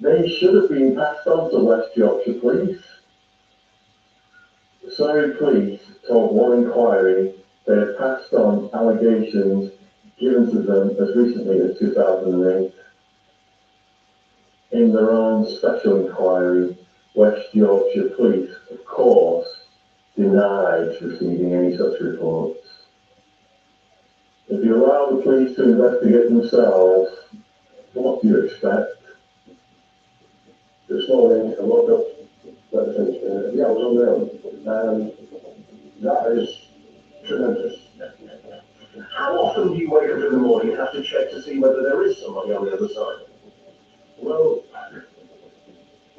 They should have been passed on to West Yorkshire Police. The Surrey Police told one inquiry they had passed on allegations given to them as recently as 2008. In their own special inquiry, West Yorkshire Police, of course, denied receiving any such reports. If you allow the police to investigate themselves, what do you expect? This morning, I woke up, I was on my own, and that is tremendous. How often do you wake up in the morning and have to check to see whether there is somebody on the other side? Well,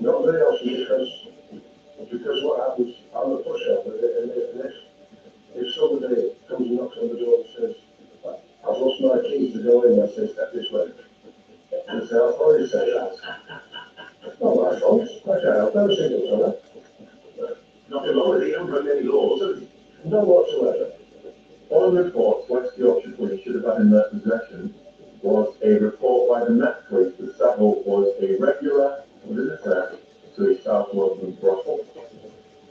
not very often because what happens, I'm a pusher, and if somebody comes and knocks on the door and says, I've lost my keys to go in, I say, step this way. And say, I'll already say that. Not my fault, okay, I've never seen it on that. Nothing wrong with it, you haven't broken any laws, have you? None whatsoever. One of the reports West Yorkshire Police should have had in their possession was a report by the Met Police that Savile was a regular visitor to a South London brothel.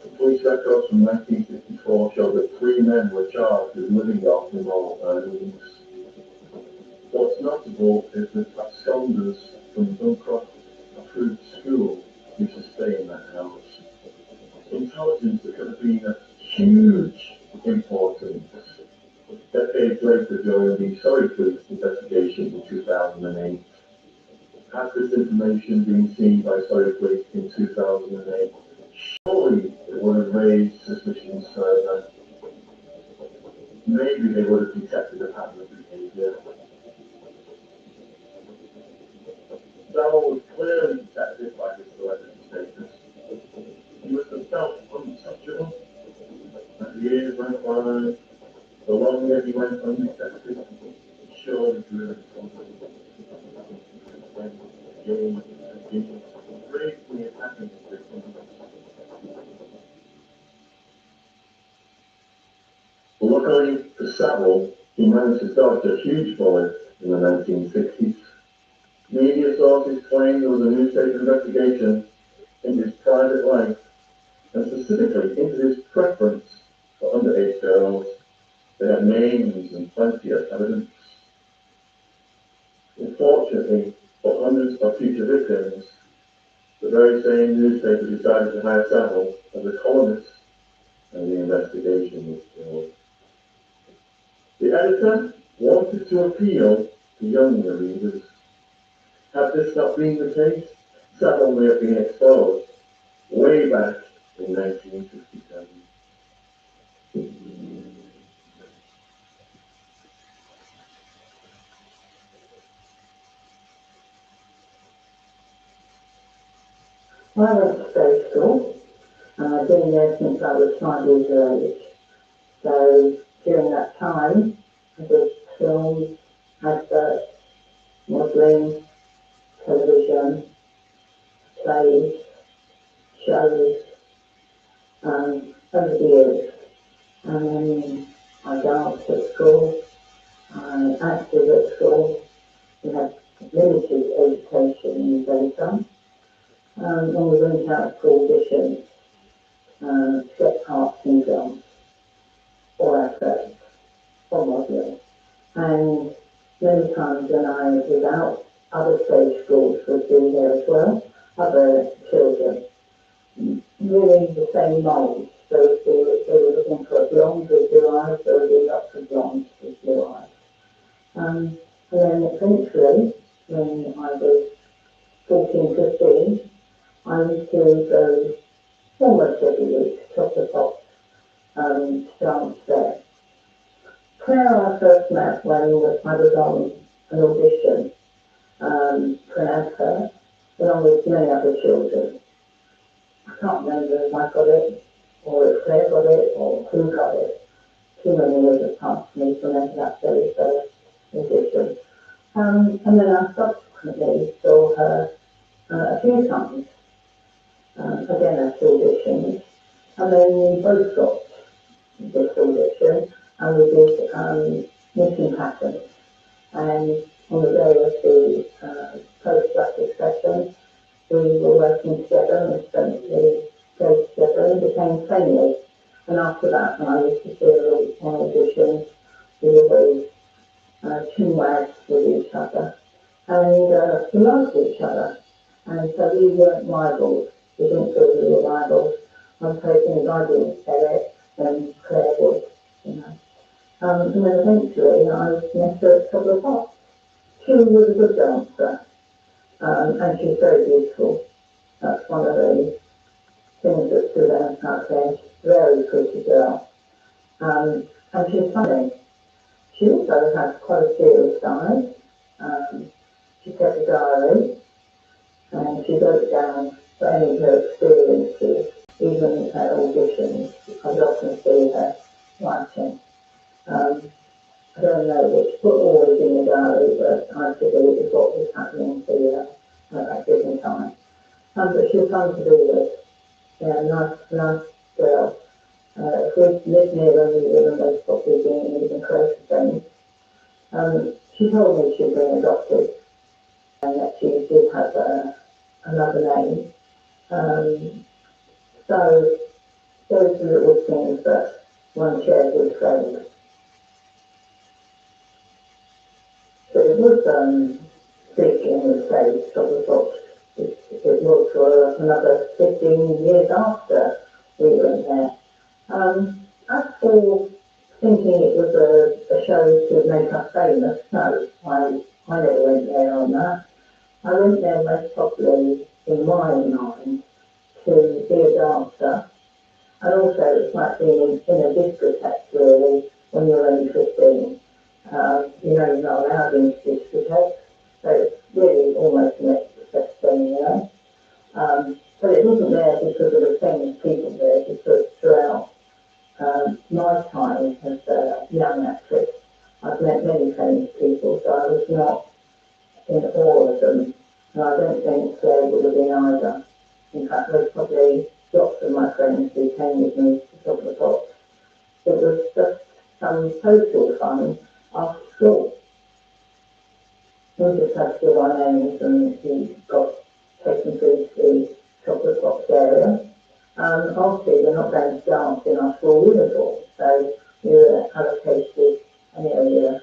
The police records from 1964 show that 3 men were charged with living off immoral earnings. What's notable is that absconders from Duncroft Approved School used to stay in that house. Intelligence that could have been of huge importance. Decades later, during the Surrey Police investigation in 2008, had this information been seen by Surrey Police in 2008, surely it would have raised suspicions further. Maybe they would have detected a pattern of behaviour. Savile was clearly detected by his celebrity status. He was himself untouchable. As the years went by, the longer he went undetected, surely grew responsible. Again and again, bravely attacking his victims. Luckily for Savile, he managed to dodge a huge bullet in the 1960s. Media sources claim there was a newspaper investigation into his private life, and specifically into his preference for underage girls. They had names and plenty of evidence. Unfortunately, for hundreds of future victims, the very same newspaper decided to hire Savile as a columnist, and the investigation was killed. The editor wanted to appeal to younger readers. Had this not been the case, Savile may have been exposed way back in 1957. I went to state school, and I've been there since I was 5 years of age. So during that time, I did films, adverts, modelling, television, plays, shows, over the years. And then I danced at school, I acted at school. We had limited education in the daytime. When we went out for auditions, to get parts in films, or adverts, or modelling. And many times when I was out, other stage schools would be there as well, other children, really the same mould. So if they were looking for a blonde with blue eyes, there would be lots of blondes with blue eyes. And then eventually, when I was 14, 15, I used to go almost every week to Top the Pops to dance there. Claire I first met when I was on an audition for an advert, along with many other children. I can't remember if I got it, or if Claire got it, or who got it. Too many years have passed me from that very first audition. And then I subsequently saw her a few times, again at auditions, and then we both got this audition, and we did missing patterns. And on the day of the post-practice session, we were working together and spent the day together and became friendly. And after that, when I used to see her on auditions, we were always chinwags with each other. And we liked each other. And so we weren't rivals. We didn't feel we were rivals. I was hoping if I didn't say it, then Claire would, you know. And then eventually I met her at Trouble Pop. She was a good dancer, and she's very beautiful. That's one of the things that stood out there. Very pretty girl. And she's funny. She also has quite a serious side. She kept a diary, and she wrote down for any of her experiences, even at auditions. I would often see her writing. I don't know which book always in the diary, but I figured it was what was happening to her at that given time. But she was fun to be with. Yeah, nice girl. If we lived near her, we would have most probably been even closer friends. She told me she'd been adopted and that she did have another name. So those are little things that one shares with friends. So it was big in the States, sort of thought it was for another 15 years after we went there. As for thinking it was a show to make us famous, no, I never went there on that. I went there most probably, in my mind, to be a dancer, and also it's like being in a discotheque really, when you're only 15. You're not allowed into discotheques, so it's really almost an extra thing, you know. But it wasn't there because of the famous people there, because throughout my time as a young actress, I've met many famous people, so I was not in awe of them, and I don't think Claire would have been either. In fact, there's probably lots of my friends who came with me to Top of the Pops. It was just some social fun after school. We just had to give our names and we got taken to the Top of the Pops area. Obviously, we're not going to dance in our school uniform, so we were allocated an area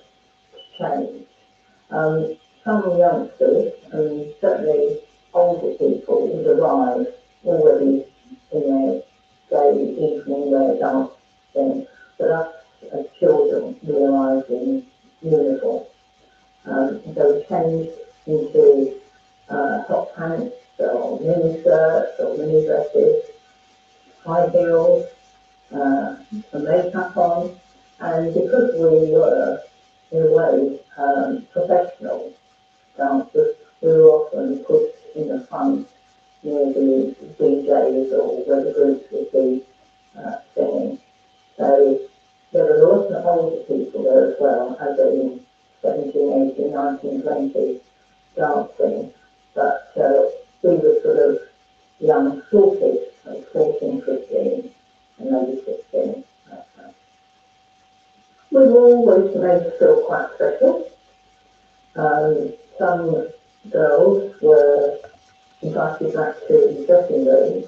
to change. Some youngsters, and certainly older people, would arrive already in their day, evening wear dancing, but us as children, we arrived in uniform. So we changed into hot pants or mini skirts or mini dresses, high heels, some makeup on, and because we were, in a way, professional dancers, we were often put in the front near the DJs or where the groups would be singing. So there were lots of older people there as well, as in 17, 18, 19, 20 dancing, but we were sort of young sorted, like 14, 15, and maybe 16. We were always made to feel quite special. Some girls were invited back to the dressing rooms.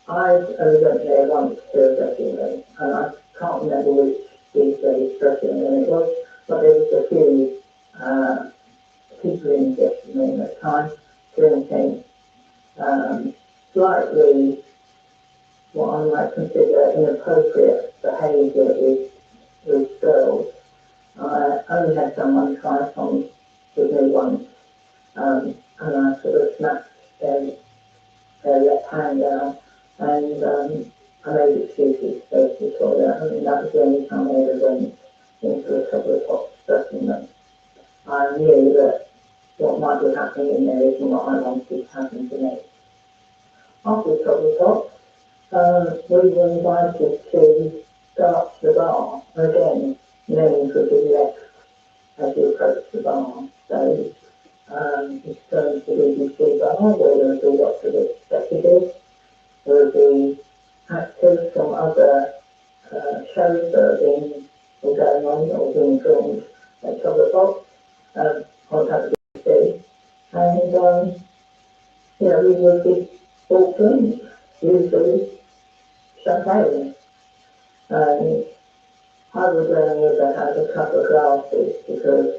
I only went there once to a dressing room, and I can't remember which DJ's dressing room it was, but there was a few people in the dressing room at the time drinking slightly what I might consider inappropriate behaviour with girls. I only had someone try it on with me once, and I sort of snapped their left hand down, and I made excuses to go to the toilet. I mean, that was the only time I ever went into a couple of pots dressing them. I knew that what might be happening in there isn't what I wanted to happen to me. After the couple of pots, we were invited to go up to the bar. Again, names would be left as you approach the bar. So, it's going to the BBC bar where there will be lots of executives. There will be actors from other shows that are being or going on or being filmed at Chocolate Box on the BBC. And, we would be bought drinks, usually champagne. And I would only ever have a couple of glasses because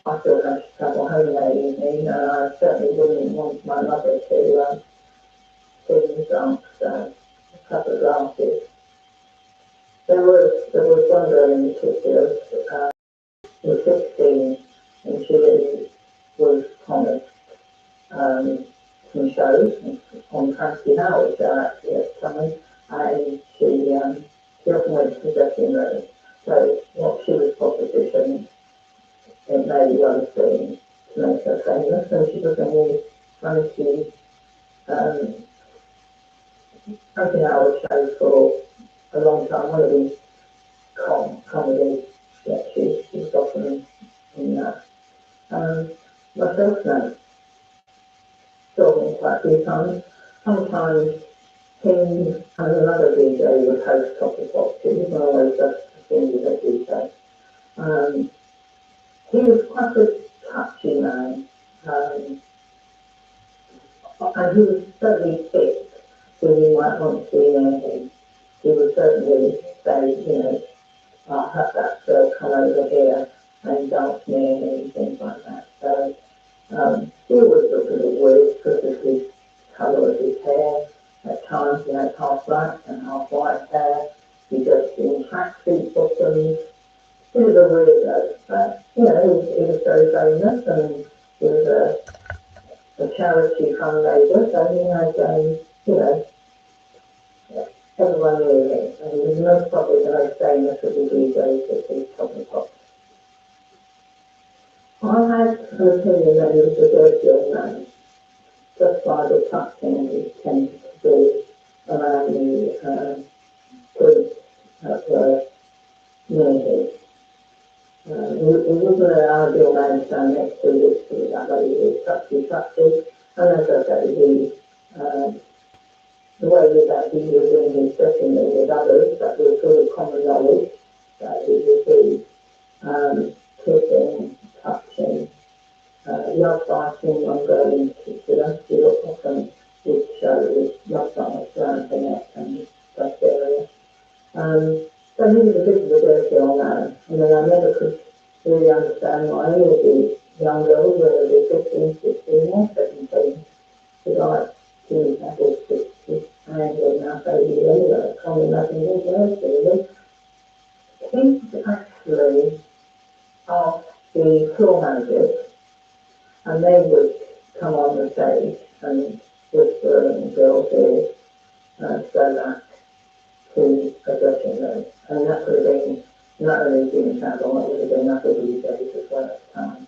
I still had to travel home that evening, and I certainly wouldn't want my mother to see me drunk, so a couple of glasses. There was one girl in particular, who was 16, and she was promised some shows on Frankie Howard show actually at the time, and she often went to the dressing room. So what she was propositioning, it may well have been to make her famous, and she was only trying to Frankie Howard show for a long time, one of these comedy sketches. She was often in that. Myself, no. Saw him quite a few times. Sometimes him and another DJ would host Chocolate Box. It wasn't always just a singular DJ. He was quite a touchy man, and he was certainly fit who you might want to be near him. He would certainly say, I'll have that girl come over here and dance near me and things like that. So he always looked a bit weird because of his colour of his hair. At times he had half black and half white hair. He dressed in tracksuit bottoms. He was a weirdo, but he was very famous, and he was a charity fundraiser, so he had everyone knew him, and he was most probably the most famous of the DJs at the Chocolate Box. I had an opinion that he was a dirty old man, just by the touching he tended to do around the groups that were near him. He wasn't an ideal man to stand next to, literally, that way he was touchy, and as I say, the way that he was in his dressing room with others, that was sort of common knowledge, that he would be kissing, touching, love biting one girl in particular. She often would show his love bites around the neck and that area. So he was a bit of a dirty old man. I mean, I never could really understand why any of these young girls, whether they're 15, 16 or 17, would like to have his hand in that baby anyway. I can't imagine what else really. He actually asked the floor managers, and they would come on the stage and whisper in girls' ears so that to a dressing room. And that would have been not only Jimmy Savile, it would have been other DJs as well at the time.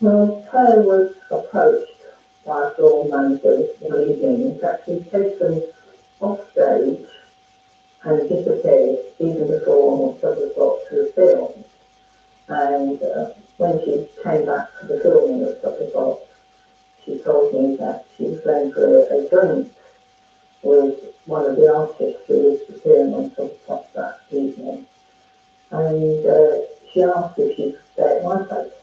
Well, Claire was approached by floor managers in the evening. In fact, he'd taken off stage and disappeared even before Chocolate Box was filmed. And when she came back to the filming of Chocolate Box, she told me that she was going for a drink with one of the artists who was appearing on Chocolate Box that evening. And she asked if she could stay at my place.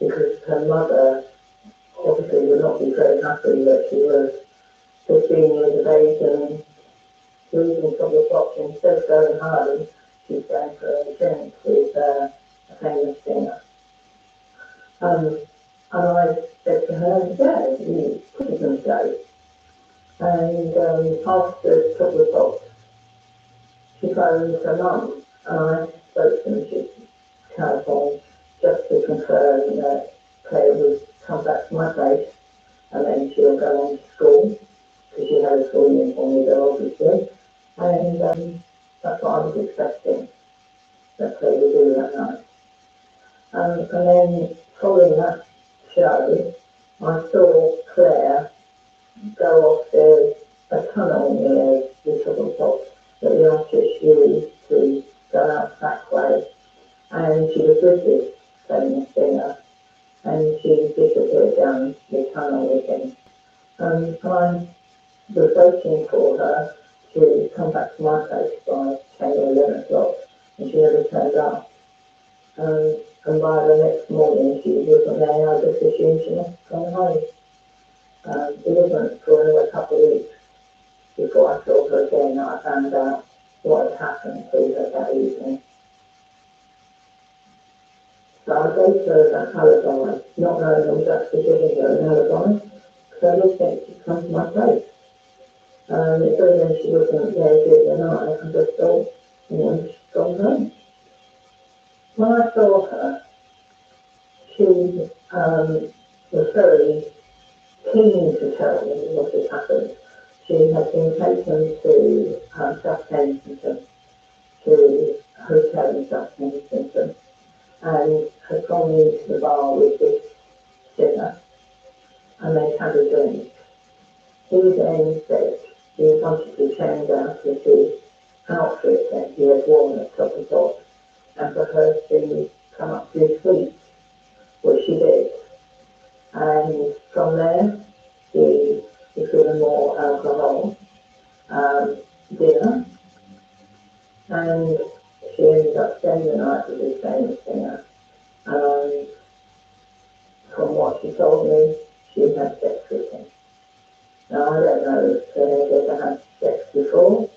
Because her mother obviously would not be very happy that she was 15 years of age and leaving Chocolate Box. Instead of going home, she's going for a drink with a famous singer. And I said to her, yeah, you could even go. And after Chocolate Box, she phoned her mum, and I spoke to them. She telephoned just to confirm that Claire would come back to my place, and then she'll go on to school, because she had a school uniform do that night. And then following that show, I saw Claire go off a tunnel near the Trouble Top that the artist used to go out that way. And she was with this famous singer, and she disappeared down the tunnel with him. And I was waiting for her to come back to my place by 10 or 11 o'clock, and she never turned up. And by the next morning, she wasn't there. I just assumed she must have gone home. It wasn't for another couple of weeks before I saw her again that I found out what had happened to her that evening. So I gave her that alibi, not knowing I was actually giving her an alibi, because I just think she'd come to my place. It was when she wasn't there during the night, I just thought, she's gone home. When I saw her, she was very keen to tell me what had happened. She had been taken to South Kensington, to a hotel in South Kensington, and had gone into the bar with this singer, and they'd had a drink. He then said he wanted to change out of his outfit that he had worn at Top of Top, and for her to come up to his feet, which she did. And from there, he was given more alcohol, dinner, and she ended up spending the night with this famous singer. And from what she told me, she had sex with him. Now, I don't know if they've ever had sex before.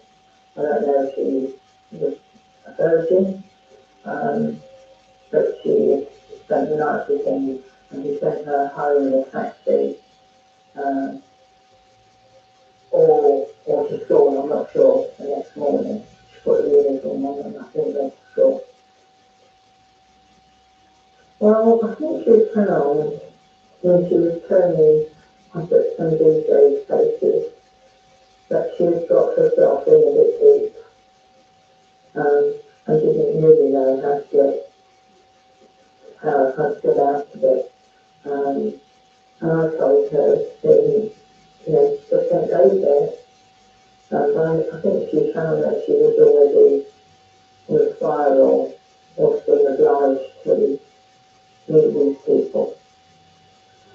I don't know if she was a virgin, but she spent the night with him, and he sent her home in a taxi, or to school, I'm not sure, the next morning. She put the uniform on and I think went to school. Well, I think she was found when she was turning up at some DJ's places that she had got herself in a bit deep, and didn't really know how to get out of it. And I told her that, just don't go there. And I think she found that she was already in a spiral of being obliged to meet these people.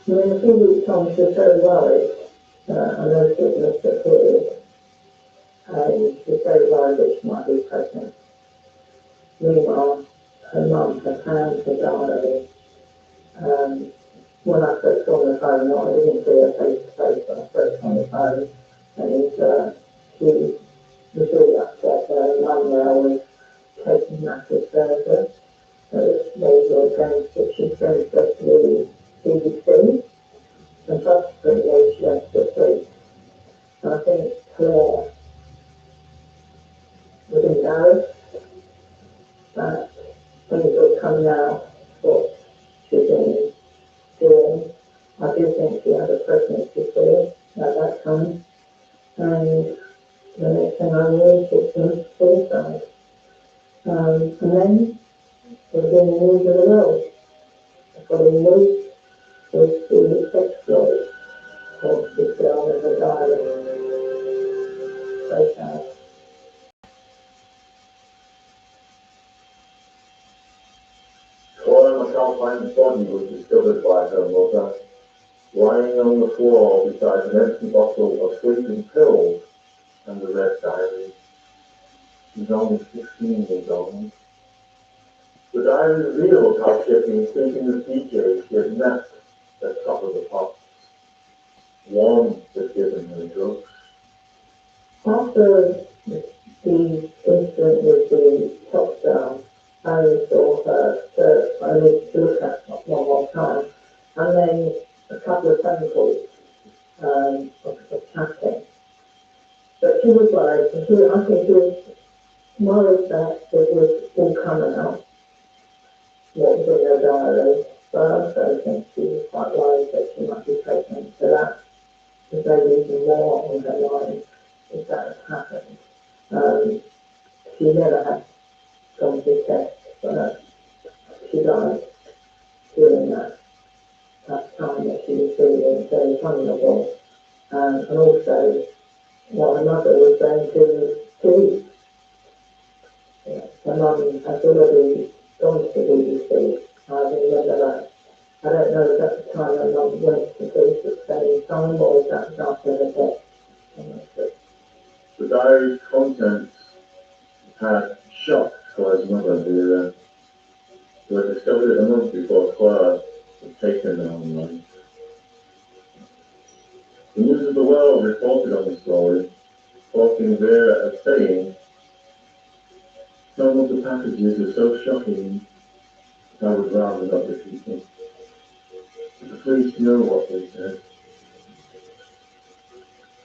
And then a few weeks on, she was very worried. I know she had disappeared, and she was very worried that she might be pregnant. Meanwhile, her mum had found her diary. When I spoke on the phone, I didn't see her face to face, but I spoke on the phone, and she was really upset that her mum now was taking matters further. So they were going to, she was going to go to the BBC, and subsequently she went to the police. And I think Claire was embarrassed that things were coming out, what she'd been doing. I do think she had a pregnancy fear at that time, and the next thing I knew, she committed suicide. And then it was in the news of the world. What we knew was the exploit of this girl and her diary. So sad. Cora McAlpine's body was discovered by her mother, lying on the floor beside an empty bottle of sleeping pills and a red diary. She was only 15 years old. The diary revealed how she had been sleeping with DJs she had met at Top of the Pops. One had given her drugs. After the incident with the top star, I saw her first, I need to look at one more time, and then a couple of phone calls of chatting. But she was worried, and I think she was worried that it was all coming out, what was in her diary. But I also think she was quite worried that she might be pregnant, so that was maybe even more on her mind if that had happened. She never had gone to test but she died during that time that she was feeling very vulnerable. And also, my mother was going to sleep. My mum has already gone to the BBC. I remember that. I don't know if at the time my mum went to sleep at the same time or if that was after her death. I'm not sure. The diary's contents had shocked Claire's mother, who had discovered it a month before Claire had taken her own life. The News of the World reported on the story, quoting Vera as saying, "Some of the passages are so shocking that I would rather not repeat them. But the police know what they said."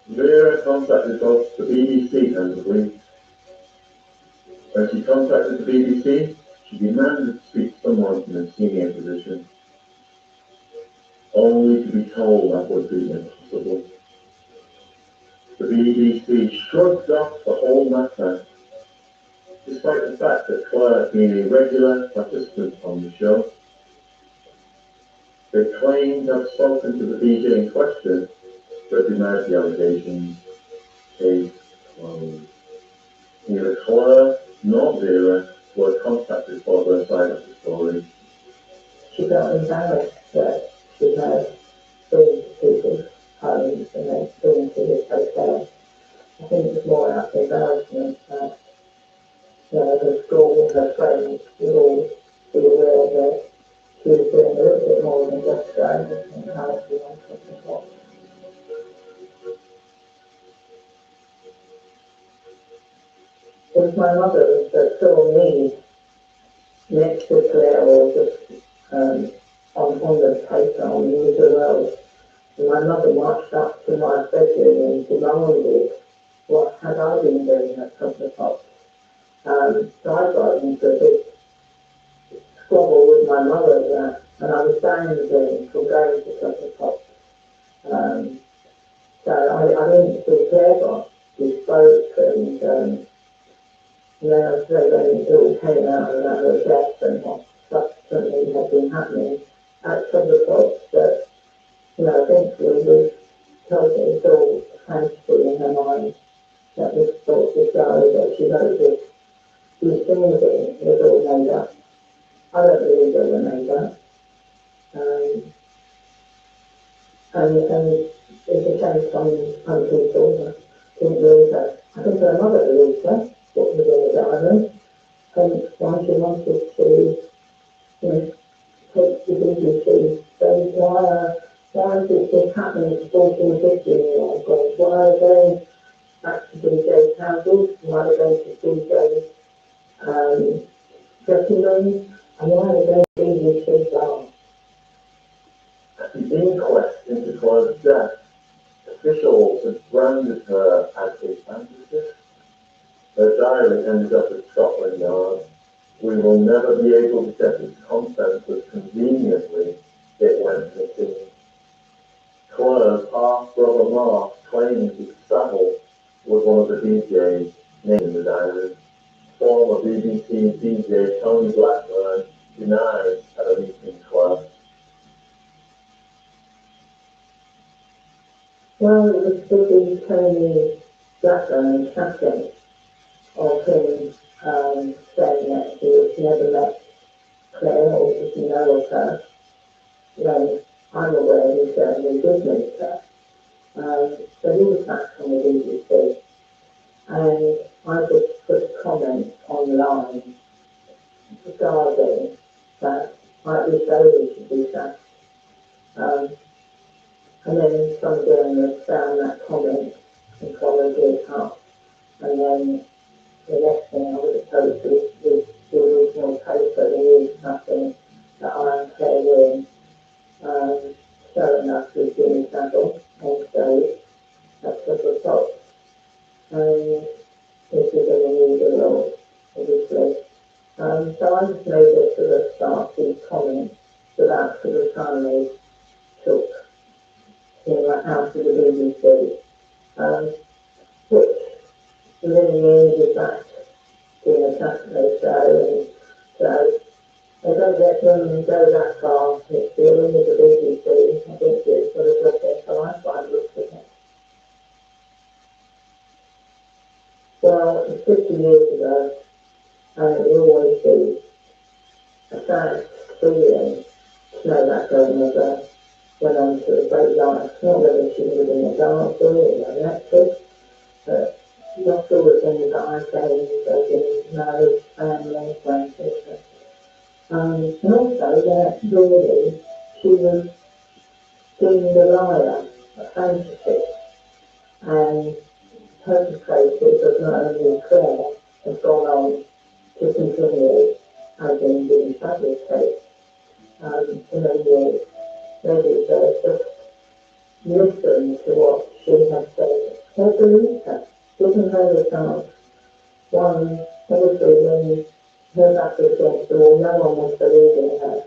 Vera contacted both the BBC and the police. When she contacted the BBC, she demanded to speak to someone in a senior position, only to be told that would be impossible. The BBC shrugged off the whole matter, despite the fact that Claire had been a regular participant on the show. They claimed to have spoken to the DJ in question, but denied the allegations. Case closed. Neither Claire nor Vera were contacted for their side of the story. She felt embarrassed that she had been to people's homes and then been to this hotel. I think it was more out of embarrassment that the school, her friends would all be aware that she was doing a little bit more than just going and encouraging on something else. It was my mother that saw me next to Claire or just on the paper on the News of the World. And my mother marched up to my bedroom and demanded what had I been doing at Clutter Pop. So I got into a big squabble with my mother there, and I was banned from going to Clutter Pop. So I didn't see Claire, but we spoke, and then it all came out about her death and what subsequently had been happening at Clutter Pop. That eventually we told it was all fantasy in her mind, that this thought, this diary that she wrote this, these things in was all made up. I don't believe they were made up. And it's a shame some people didn't believe her. I think her mother believed her, what was in the diary, and why she wanted to, take the BBC. So why is this happening to 14, 15-year-old girls? Why are they back to DJ houses? Why are they going to DJ dressing rooms? And why are they going to BBC bars? At the inquest into Claire's death, officials had branded her as a fantasist. Her diary ended up at Scotland Yard. We will never be able to get its contents, but conveniently it went missing. Claire's half-brother Mark claims that Savile was one of the DJs named in the diary. Former BBC DJ Tony Blackburn denies having meeting Claire. Well, it was busy Tony Blackburn chatting of him saying that he had never met Claire or didn't know of her. Then I'm aware he certainly did meet her. So he was back on the BBC, and I just put a comment online regarding that this baby should be sacked. And then some journalists found that comment and followed it up. And then the next thing I would have posted is the original paper, there is nothing that I'm clear showing us with Jimmy Savile on stage at the top. And this is in the News of the World, obviously. So I just made a sort of starting comment about the time they took out of the BBC, which within the end is back being a Saturday show, and so let them go that far. It's dealing with the BBC. I think it's sort of looked at the life by the looks of it. Well, it's 50 years ago, and it will always be a sad feeling to know that girl never went on to a great life. Not whether she was in a dancer or an actress, but not all the things that I gained, as in marriage, family, grandchildren. And also that really she was being the liar, a fantasy, and perpetrated of not only Claire has gone on to continue as in the established case for many years. Maybe just listen to what she has said. Or believe her, giving her the chance. One, obviously, when her back was against the wall, no one was believing her.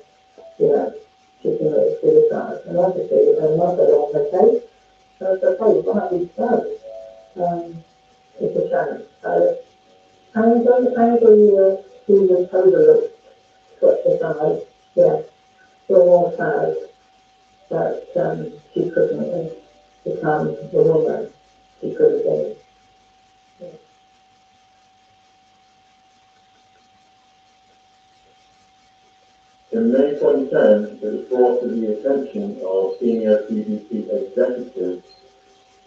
You know, she committed suicide. And obviously, with her mother on her case, the case rightly so. It's a shame. So, Andrew, he was overlooked, swept aside, yes, still more sad that she couldn't have become the woman she could have been. In May 2010, it was brought to the attention of senior BBC executives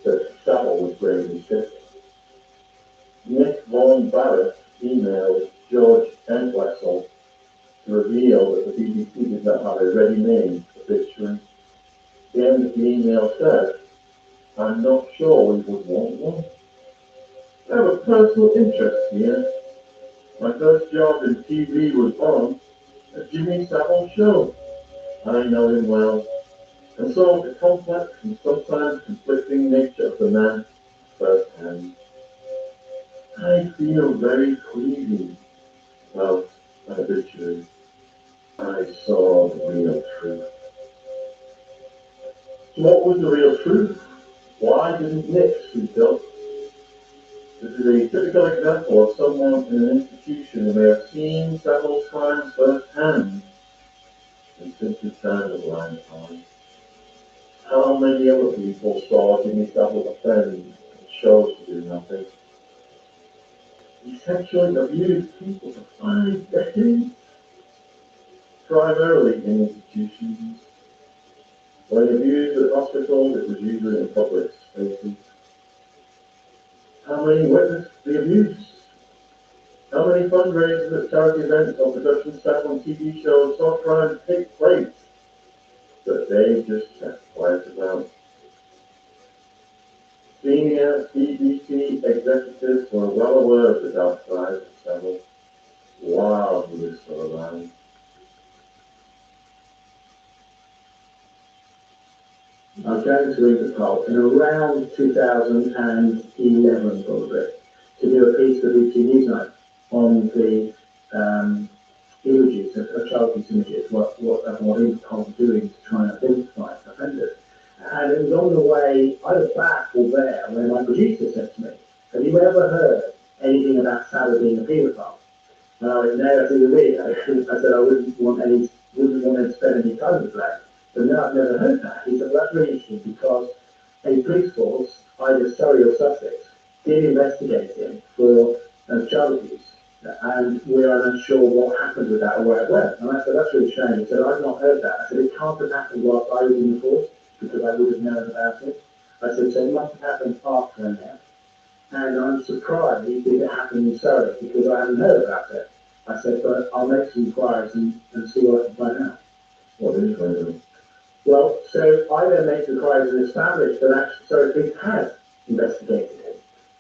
that Savile was gravely sick. Nick Vaughan Barrett emailed George Entwistle to reveal that the BBC did not have a ready-made obituary. The end of the email said, "I'm not sure we would want one. I have a personal interest here. My first job in TV was on a Jimmy Savile show. I know him well, and saw the complex and sometimes conflicting nature of the man firsthand. I feel very queasy about an obituary. I saw the real truth." What was the real truth? Why didn't Nick speak up? This is a typical example of someone in an institution who may have seen several crimes firsthand and simply turned a blind eye. How many other people saw Jimmy Savile offend and chose to do nothing? He sexually abused people for 5 decades, primarily in institutions. When abused at hospitals, it was usually in public spaces. How many witnessed the abuse? How many fundraisers at charity events or production staff on TV shows saw crimes take place that they just kept quiet about? Senior BBC executives were well aware of the dark side of Savile while he was still alive. I was going to Interpol in around 2011 probably to do a piece for BBC Newsnight on the images of child abuse images, what Interpol was doing to try and identify offenders. And it was on the way either back or there when my producer said to me, "Have you ever heard anything about Sally being a paedophile?" And I went, "No, that's really weird." I said I wouldn't want to spend any time with that. But no, I've never heard that. He said, "Well, that's really interesting because a police force, either Surrey or Sussex, did investigate him for child abuse. And we are unsure what happened with that or where it went." And I said, "That's really strange." He said, "I've not heard that." I said, "It can't have happened whilst I was in the force because I would have known about it." I said, "So it must have happened after now. And I'm surprised it didn't happen in Surrey because I hadn't heard about it." I said, "But I'll make some inquiries and see what I can find out." What is going on? Well, so I then make the inquiries and establish that actually Surrey Police has investigated him.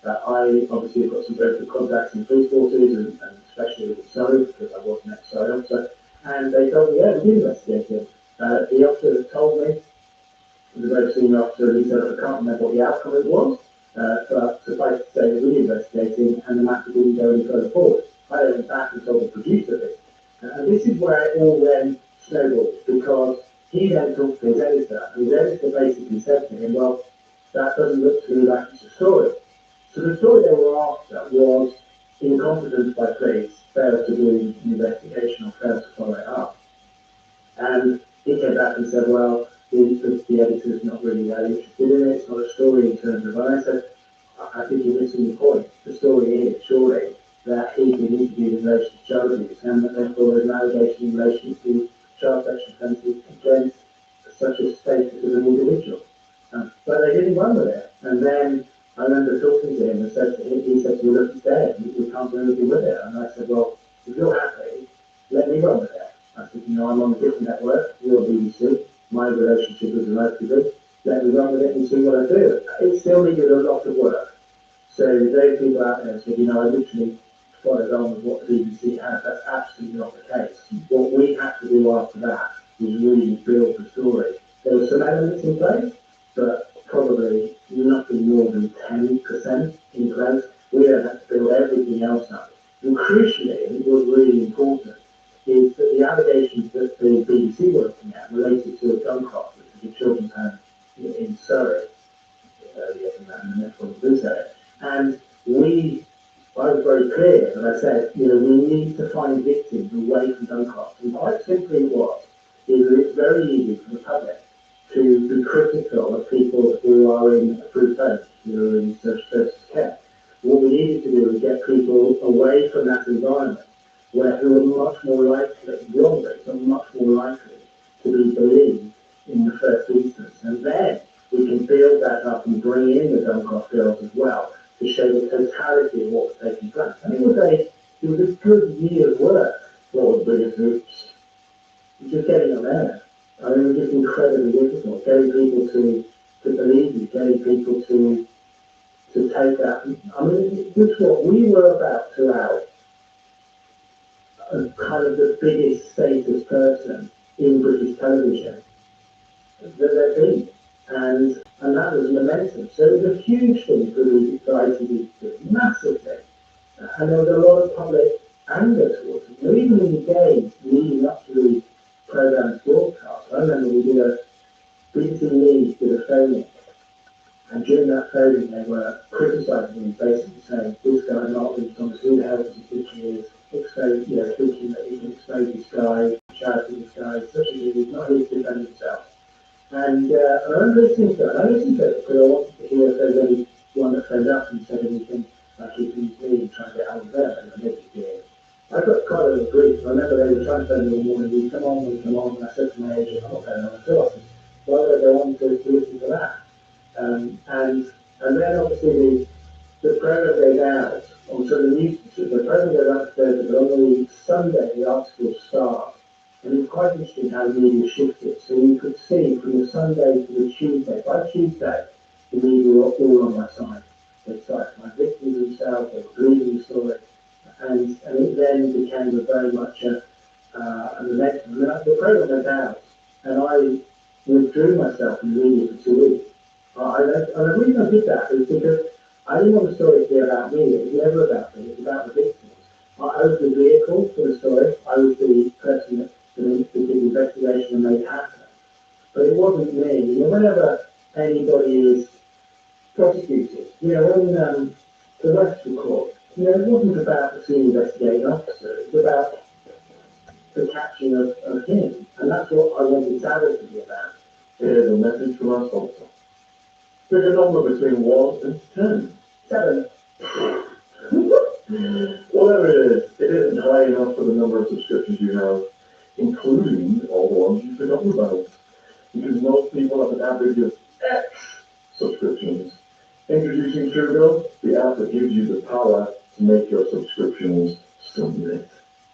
I obviously have got some very good contacts in police forces and especially with Surrey because I was an ex-Surrey officer. And they told me, "Yeah, we did investigate him." The officer that told me, the very senior officer, he said, "I can't remember what the outcome it was, but suffice to say that we investigated him and the matter didn't go any further forward." I then went back and told the producer this. And this is where it all then snowballed because he then talked to his editor, and his editor basically said to him, "Well, that doesn't look to me like it's a story." So the story they were after was incompetence by police, failed to do an investigation or failed to follow it up. editor's not really that interested in it. It's not a story in terms of, and I said, I think you're missing the point. The story is surely that he's been interviewed in relation to child abuse, and that therefore there's an allegation in relation to child sexual offences against such a status as an individual. But they didn't run with it. And then I remember talking to him and said to him, he said to me, look, it's dead, we can't do anything with it. And I said, well, if you're happy, let me run with it. I said, you know, I'm on a different network, you're BBC, my relationship is relatively good, let me run with it and see what I do. It still needed a lot of work. So there are people out there said, you know, I literally followed on with what the BBC had. That's absolutely not the case. What we had to do after that was really build the story. There were some elements in place, but probably nothing more than 10% in place. We then had to build everything else up. And crucially, and it was really important, is that the allegations that the BBC were looking at related to a Duncroft, which is a children's home in Surrey, earlier than that, in the Metropolitan area. And I was very clear that I said, you know, we need to find victims away from Duncroft. And quite simply it's very easy for the public to be critical of people who are in approved homes, who are in social services care. What we needed to do was get people away from that environment, who are much more likely, are much more likely to be believed in the first instance. And then we can build that up and bring in the Duncroft girls as well to show the totality of what was taking place. And it was a good year's work. What was the biggest hoops? Just getting them there. I mean, it was just incredibly difficult. Getting people to believe you, getting people to take that. I mean, it's what we were about to out as kind of the biggest status person in British television that there'd been. And that was momentum. So it was a huge thing for the ITV to do, massive thing. And there was a lot of public anger towards it. Even in the days leading up to the programme's broadcast, I remember we did BBC News did a phone-in. And during that phone-in, they were criticising me, basically saying, this guy Martin Thomas, who the hell does he think he is? Thinking that he can expose this guy, shouting this guy, such a he's not here to defend himself. And I remember listening to it, because I wanted to hear if there was anyone that phoned up and said anything like he can use me and try to get out of there, and I maybe did. I got quite a little grief. I remember they were trying to phone me in the morning, we come on, and I said to my agent, I'm not going on at all. I said, why would I go on to listen to that? And then obviously the programme goes out onto the news, the programme goes out Thursday, but on the Sunday the articles start. And it was quite interesting how the media shifted. So you could see from the Sunday to the Tuesday, by Tuesday, the media were all on my side. They started my victims themselves, they were believing the story. And it then became a very much a momentum. And the programme went out, and I withdrew myself from the media for 2 weeks. And the reason I did that is because I didn't want the story to be about me. It was never about me, it was about the victims. I was the vehicle for the story. I was the person that did the investigation and made it happen. But it wasn't me. You know, whenever anybody is prosecuted, you know, when the Western Court, you know, it wasn't about the senior investigating officer, it was about the catching of him. And that's what I wanted Savile to be about. Here's a message from our sponsor. Pick a number between 1 and 10. 7. Whatever it isn't high enough for the number of subscriptions you have, including all the ones you've forgotten about. Because most people have an average of X subscriptions. Introducing Truebill, the app that gives you the power to make your subscriptions submit.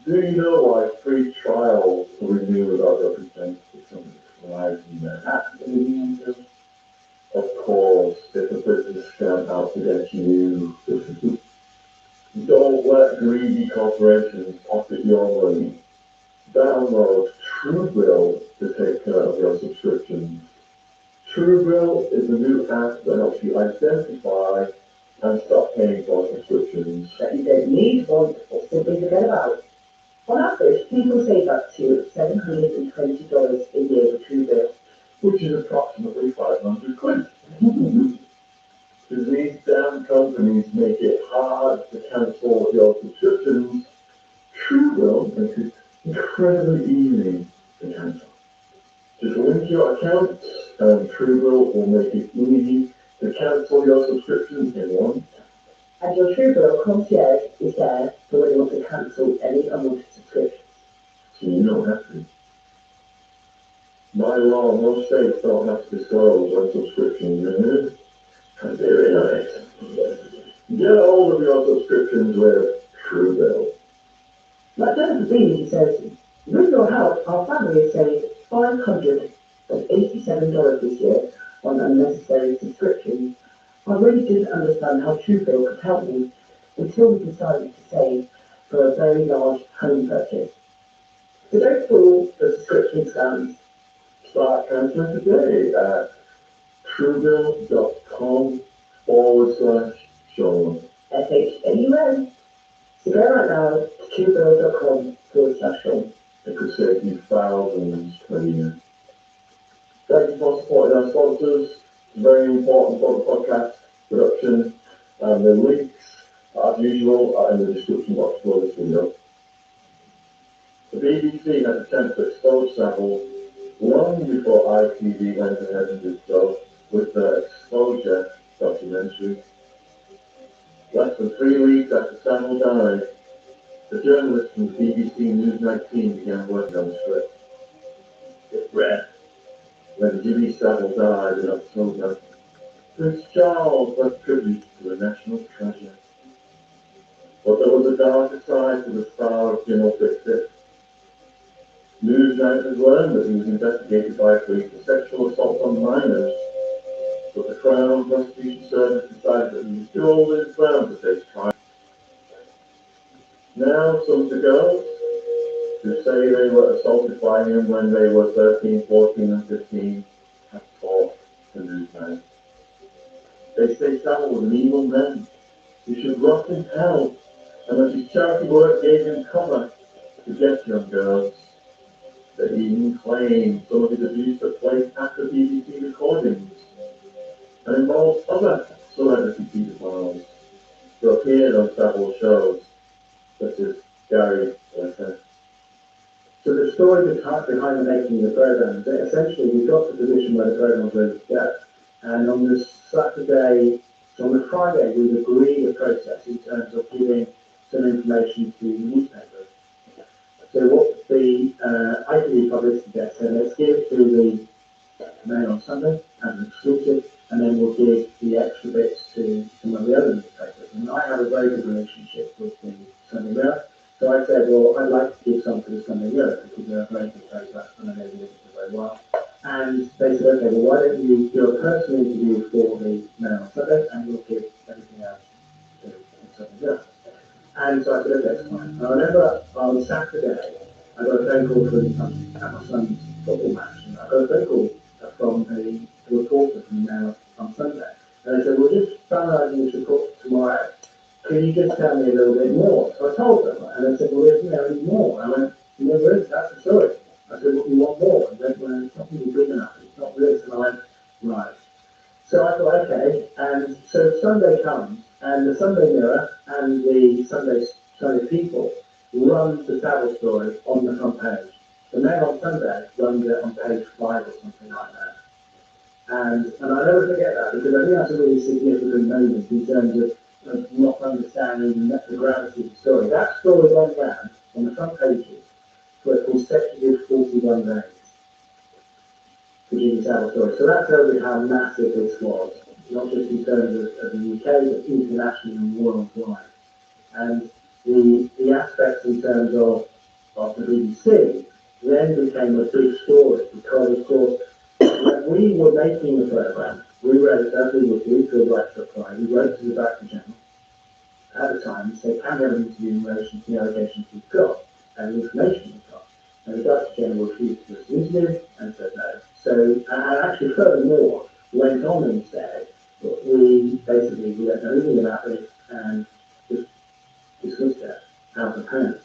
Do you know why free trials renew without your consent? It's something that drives me mad. Absolutely. Of course, it's a business scam out to get you. Don't let greedy corporations pocket your money. Download Truebill to take care of your subscriptions. Truebill is a new app that helps you identify and stop paying for subscriptions. That you don't need, want, or simply forget about. On average, people save up to $720 a year with Truebill, which is approximately 500 quid. Because these damn companies make it hard to cancel your subscriptions, Truebill makes it incredibly easy to cancel. Just link your account Truebill will make it easy to cancel your subscription in one. And your Truebill concierge is there for when you want to cancel any unwanted subscriptions. So you don't have to. By law, most states don't have to disclose when subscriptions renew, because they're in on it. Get hold of your subscriptions with Truebill. Like Jennifer Beanie says, with your help, our family has saved $587 this year on unnecessary subscriptions. I really didn't understand how Truebill could help me until we decided to save for a very large home purchase. So don't fall for subscription scams. Start canceling today at truebill.com/Sean. SHAUN. So go right now to truebill.com/Sean. It could save you thousands per year. Thank you for supporting our sponsors. It's very important for the podcast production. The links, as usual, are in the description box below this video. The BBC had a chance to expose Savile long before ITV went ahead and did so with the Exposure documentary. Less than 3 weeks after Savile died, the journalist from BBC News 19 began working on the script. It read, when Jimmy Savile died in October, Prince Charles was tribute to a national treasure. But there was a darker side to the star of Jim Fix-It. Newsnight has learned that he was investigated by police for sexual assault on minors, but the Crown Prosecution Service decided that he was too old and proud to face trial. Now, some to go who say they were assaulted by him when they were 13, 14, and 15 have talked to Newsnight. They say Savile was an evil man who should rot in hell, and that his charity work gave him cover to get young girls. They even claim some of his abuse took place after BBC recordings and involved other celebrity pedophiles who appeared on several shows, such as Gary Lineker. So the story behind the making of the programme is that essentially we got to the position where the programme was ready to go. And on the Saturday, so on the Friday, we agreed a process in terms of giving some information to newspapers. So what the ITV publicity desk said, let's give it to the Mail on Sunday as an exclusive, and then we'll give the extra bits to some of the other newspapers. And I have a very good relationship with the Sunday Mirror, so I said, well, I'd like to give some to the Sunday Mirror because they're a very good paper and I know the editor very well. And they said, okay, well, why don't you do a personal interview for the Mail on Sunday and we'll give everything else to the Sunday Mirror. And so I said, okay, that's fine. And I remember on Saturday, I got a phone call from at my son's football match, and I got a phone call from a reporter from Mail on Sunday. And they said, we're just finalising this report tomorrow. Can you just tell me a little bit more? So I told them, and they said, well, there's more. And I went, there is, that's the story. I said, well, you want more? And they went, well, it's not really big enough, it's not this. And I went, right. So I thought, okay, and so Sunday comes, and the Sunday Mirror and the Sunday People run the Savile story on the front page. The Mail on Sunday runs it on page 5 or something like that. And I'll never forget that, because I think that's a really significant moment in terms of not understanding the gravity of the story. That story went down on the front pages for a consecutive 41 days. The Jimmy Savile story. So that tells you how massive this was, not just in terms of the UK, but internationally and worldwide. And the aspects in terms of the BBC then became a big story because, of course, when we were making the programme, we wrote, as we would do, to a right to apply, we wrote to the Director General at the time and said, can we have an interview in relation to the allegations we've got and the information we've got? And the Director General refused to do an interview and said no. So, and actually furthermore, went on and said, that we don't know anything about this and just dismissed it out of hand.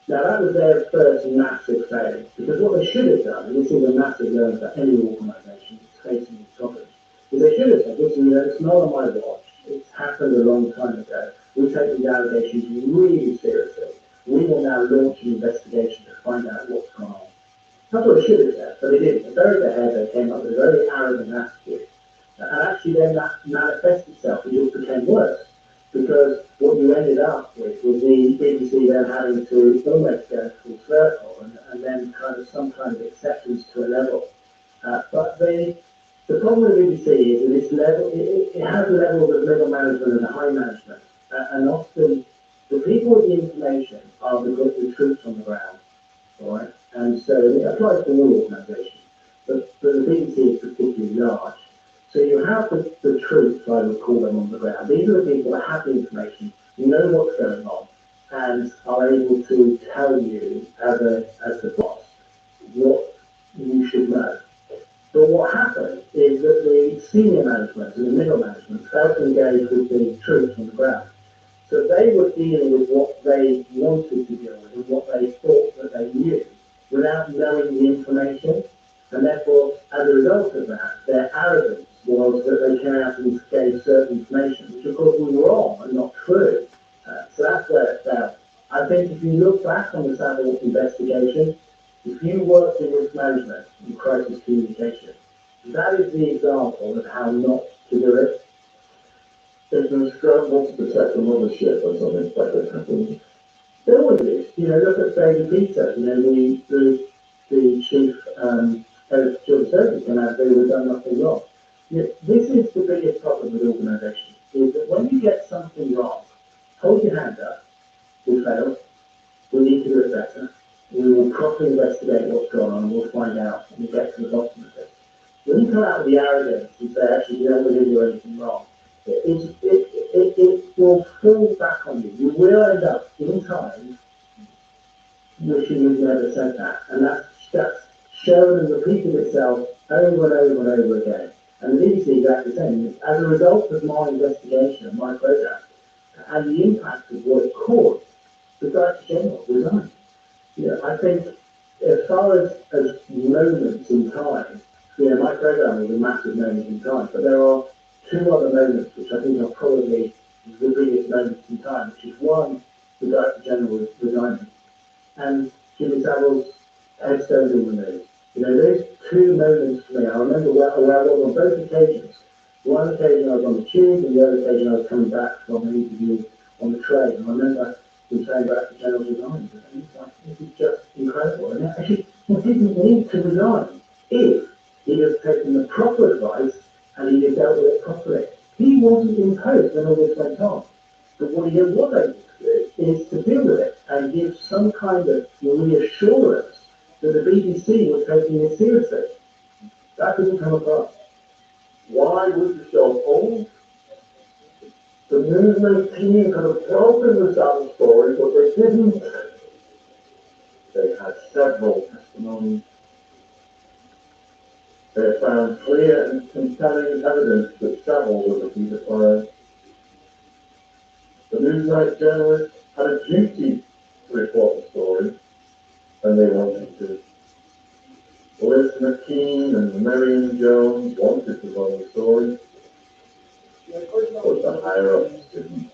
Now that was their first massive failure, because what they should have done, and this is a massive learn for any organisation that's facing these problems, is they should have said, listen, it's not on my watch, it's happened a long time ago, we take these allegations really seriously, we will now launch an investigation to find out what's gone on. That's what they should have said, but they didn't. They buried their head, they came up with a very arrogant attitude. And actually then that manifested itself, it just became worse. Because what you ended up with was the BBC then having to almost go full circle and then kind of some kind of acceptance to a level. But the problem with the BBC is that its level, it has a level of middle management and high management. And often the people with the information are the troops on the ground. All right? And so it applies to all organisations. But the BBC is particularly large. So you have the troops, I would call them, on the ground. These are the people that have the information, know what's going on, and are able to tell you as the boss what you should know. But what happened is that the senior management and the middle management failed to engage with the troops on the ground. So they were dealing with what they wanted to deal with and what they thought that they knew without knowing the information. And therefore, as a result of that, their arrogance was that they came out and gave certain information, which of course was wrong and not true. So that's where it fell. I think if you look back on the Savile investigation, if you worked in risk management and crisis communication, that is the example of how not to do it. If the Scrum wants to protect the mothership or something like that happens, There always is. Look at David Peter, the chief head of civil service came out, they were done nothing wrong. This is the biggest problem with organisations, is that when you get something wrong, hold your hand up. We failed. We need to do it better. We will properly investigate what's going on and we'll find out and we'll get to the bottom of it. When you come out with the arrogance and say, actually, we don't really do anything wrong, it will fall back on you. You will end up, in time, wishing you'd never said that. And that's shown and repeated itself over and over and over again. And the BBC is exactly the same. As a result of my investigation and my programme, and the impact of what it caused, the Director General resigned. I think as far as moments in time, my programme was a massive moment in time, but there are two other moments which I think are probably the biggest moments in time, which is one, the Director General resigning, and Jimmy Savile's headstone being removed. Those two moments for me, I remember where I was on both occasions. One occasion I was on the tube, and the other occasion I was coming back from an interview on the train. And I remember him saying back to General resign, and it's like, this is just incredible. And actually, he didn't need to resign if he'd have taken the proper advice and he'd have dealt with it properly. He wasn't in post when all this went on. But what he was able to do is to deal with it and give some kind of reassurance that the BBC was taking it seriously. That didn't come across. why was the show pulled? The News 19 could have broken the Savile story, but they didn't. They had several testimonies. They found clear and compelling evidence that Savile was a paedophile. The Newsnight journalists had a duty to report the story, and they wanted to. Liz McKean and Marion Jones wanted to run the story, but the higher-ups didn't.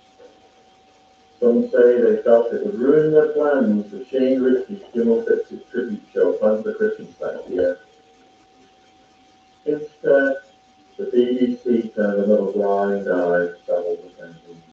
Some say they felt it would ruin their plans for Shane Richie's Kimmel Fix's tribute show planned for Christmas that year. Instead, the BBC turned another blind eye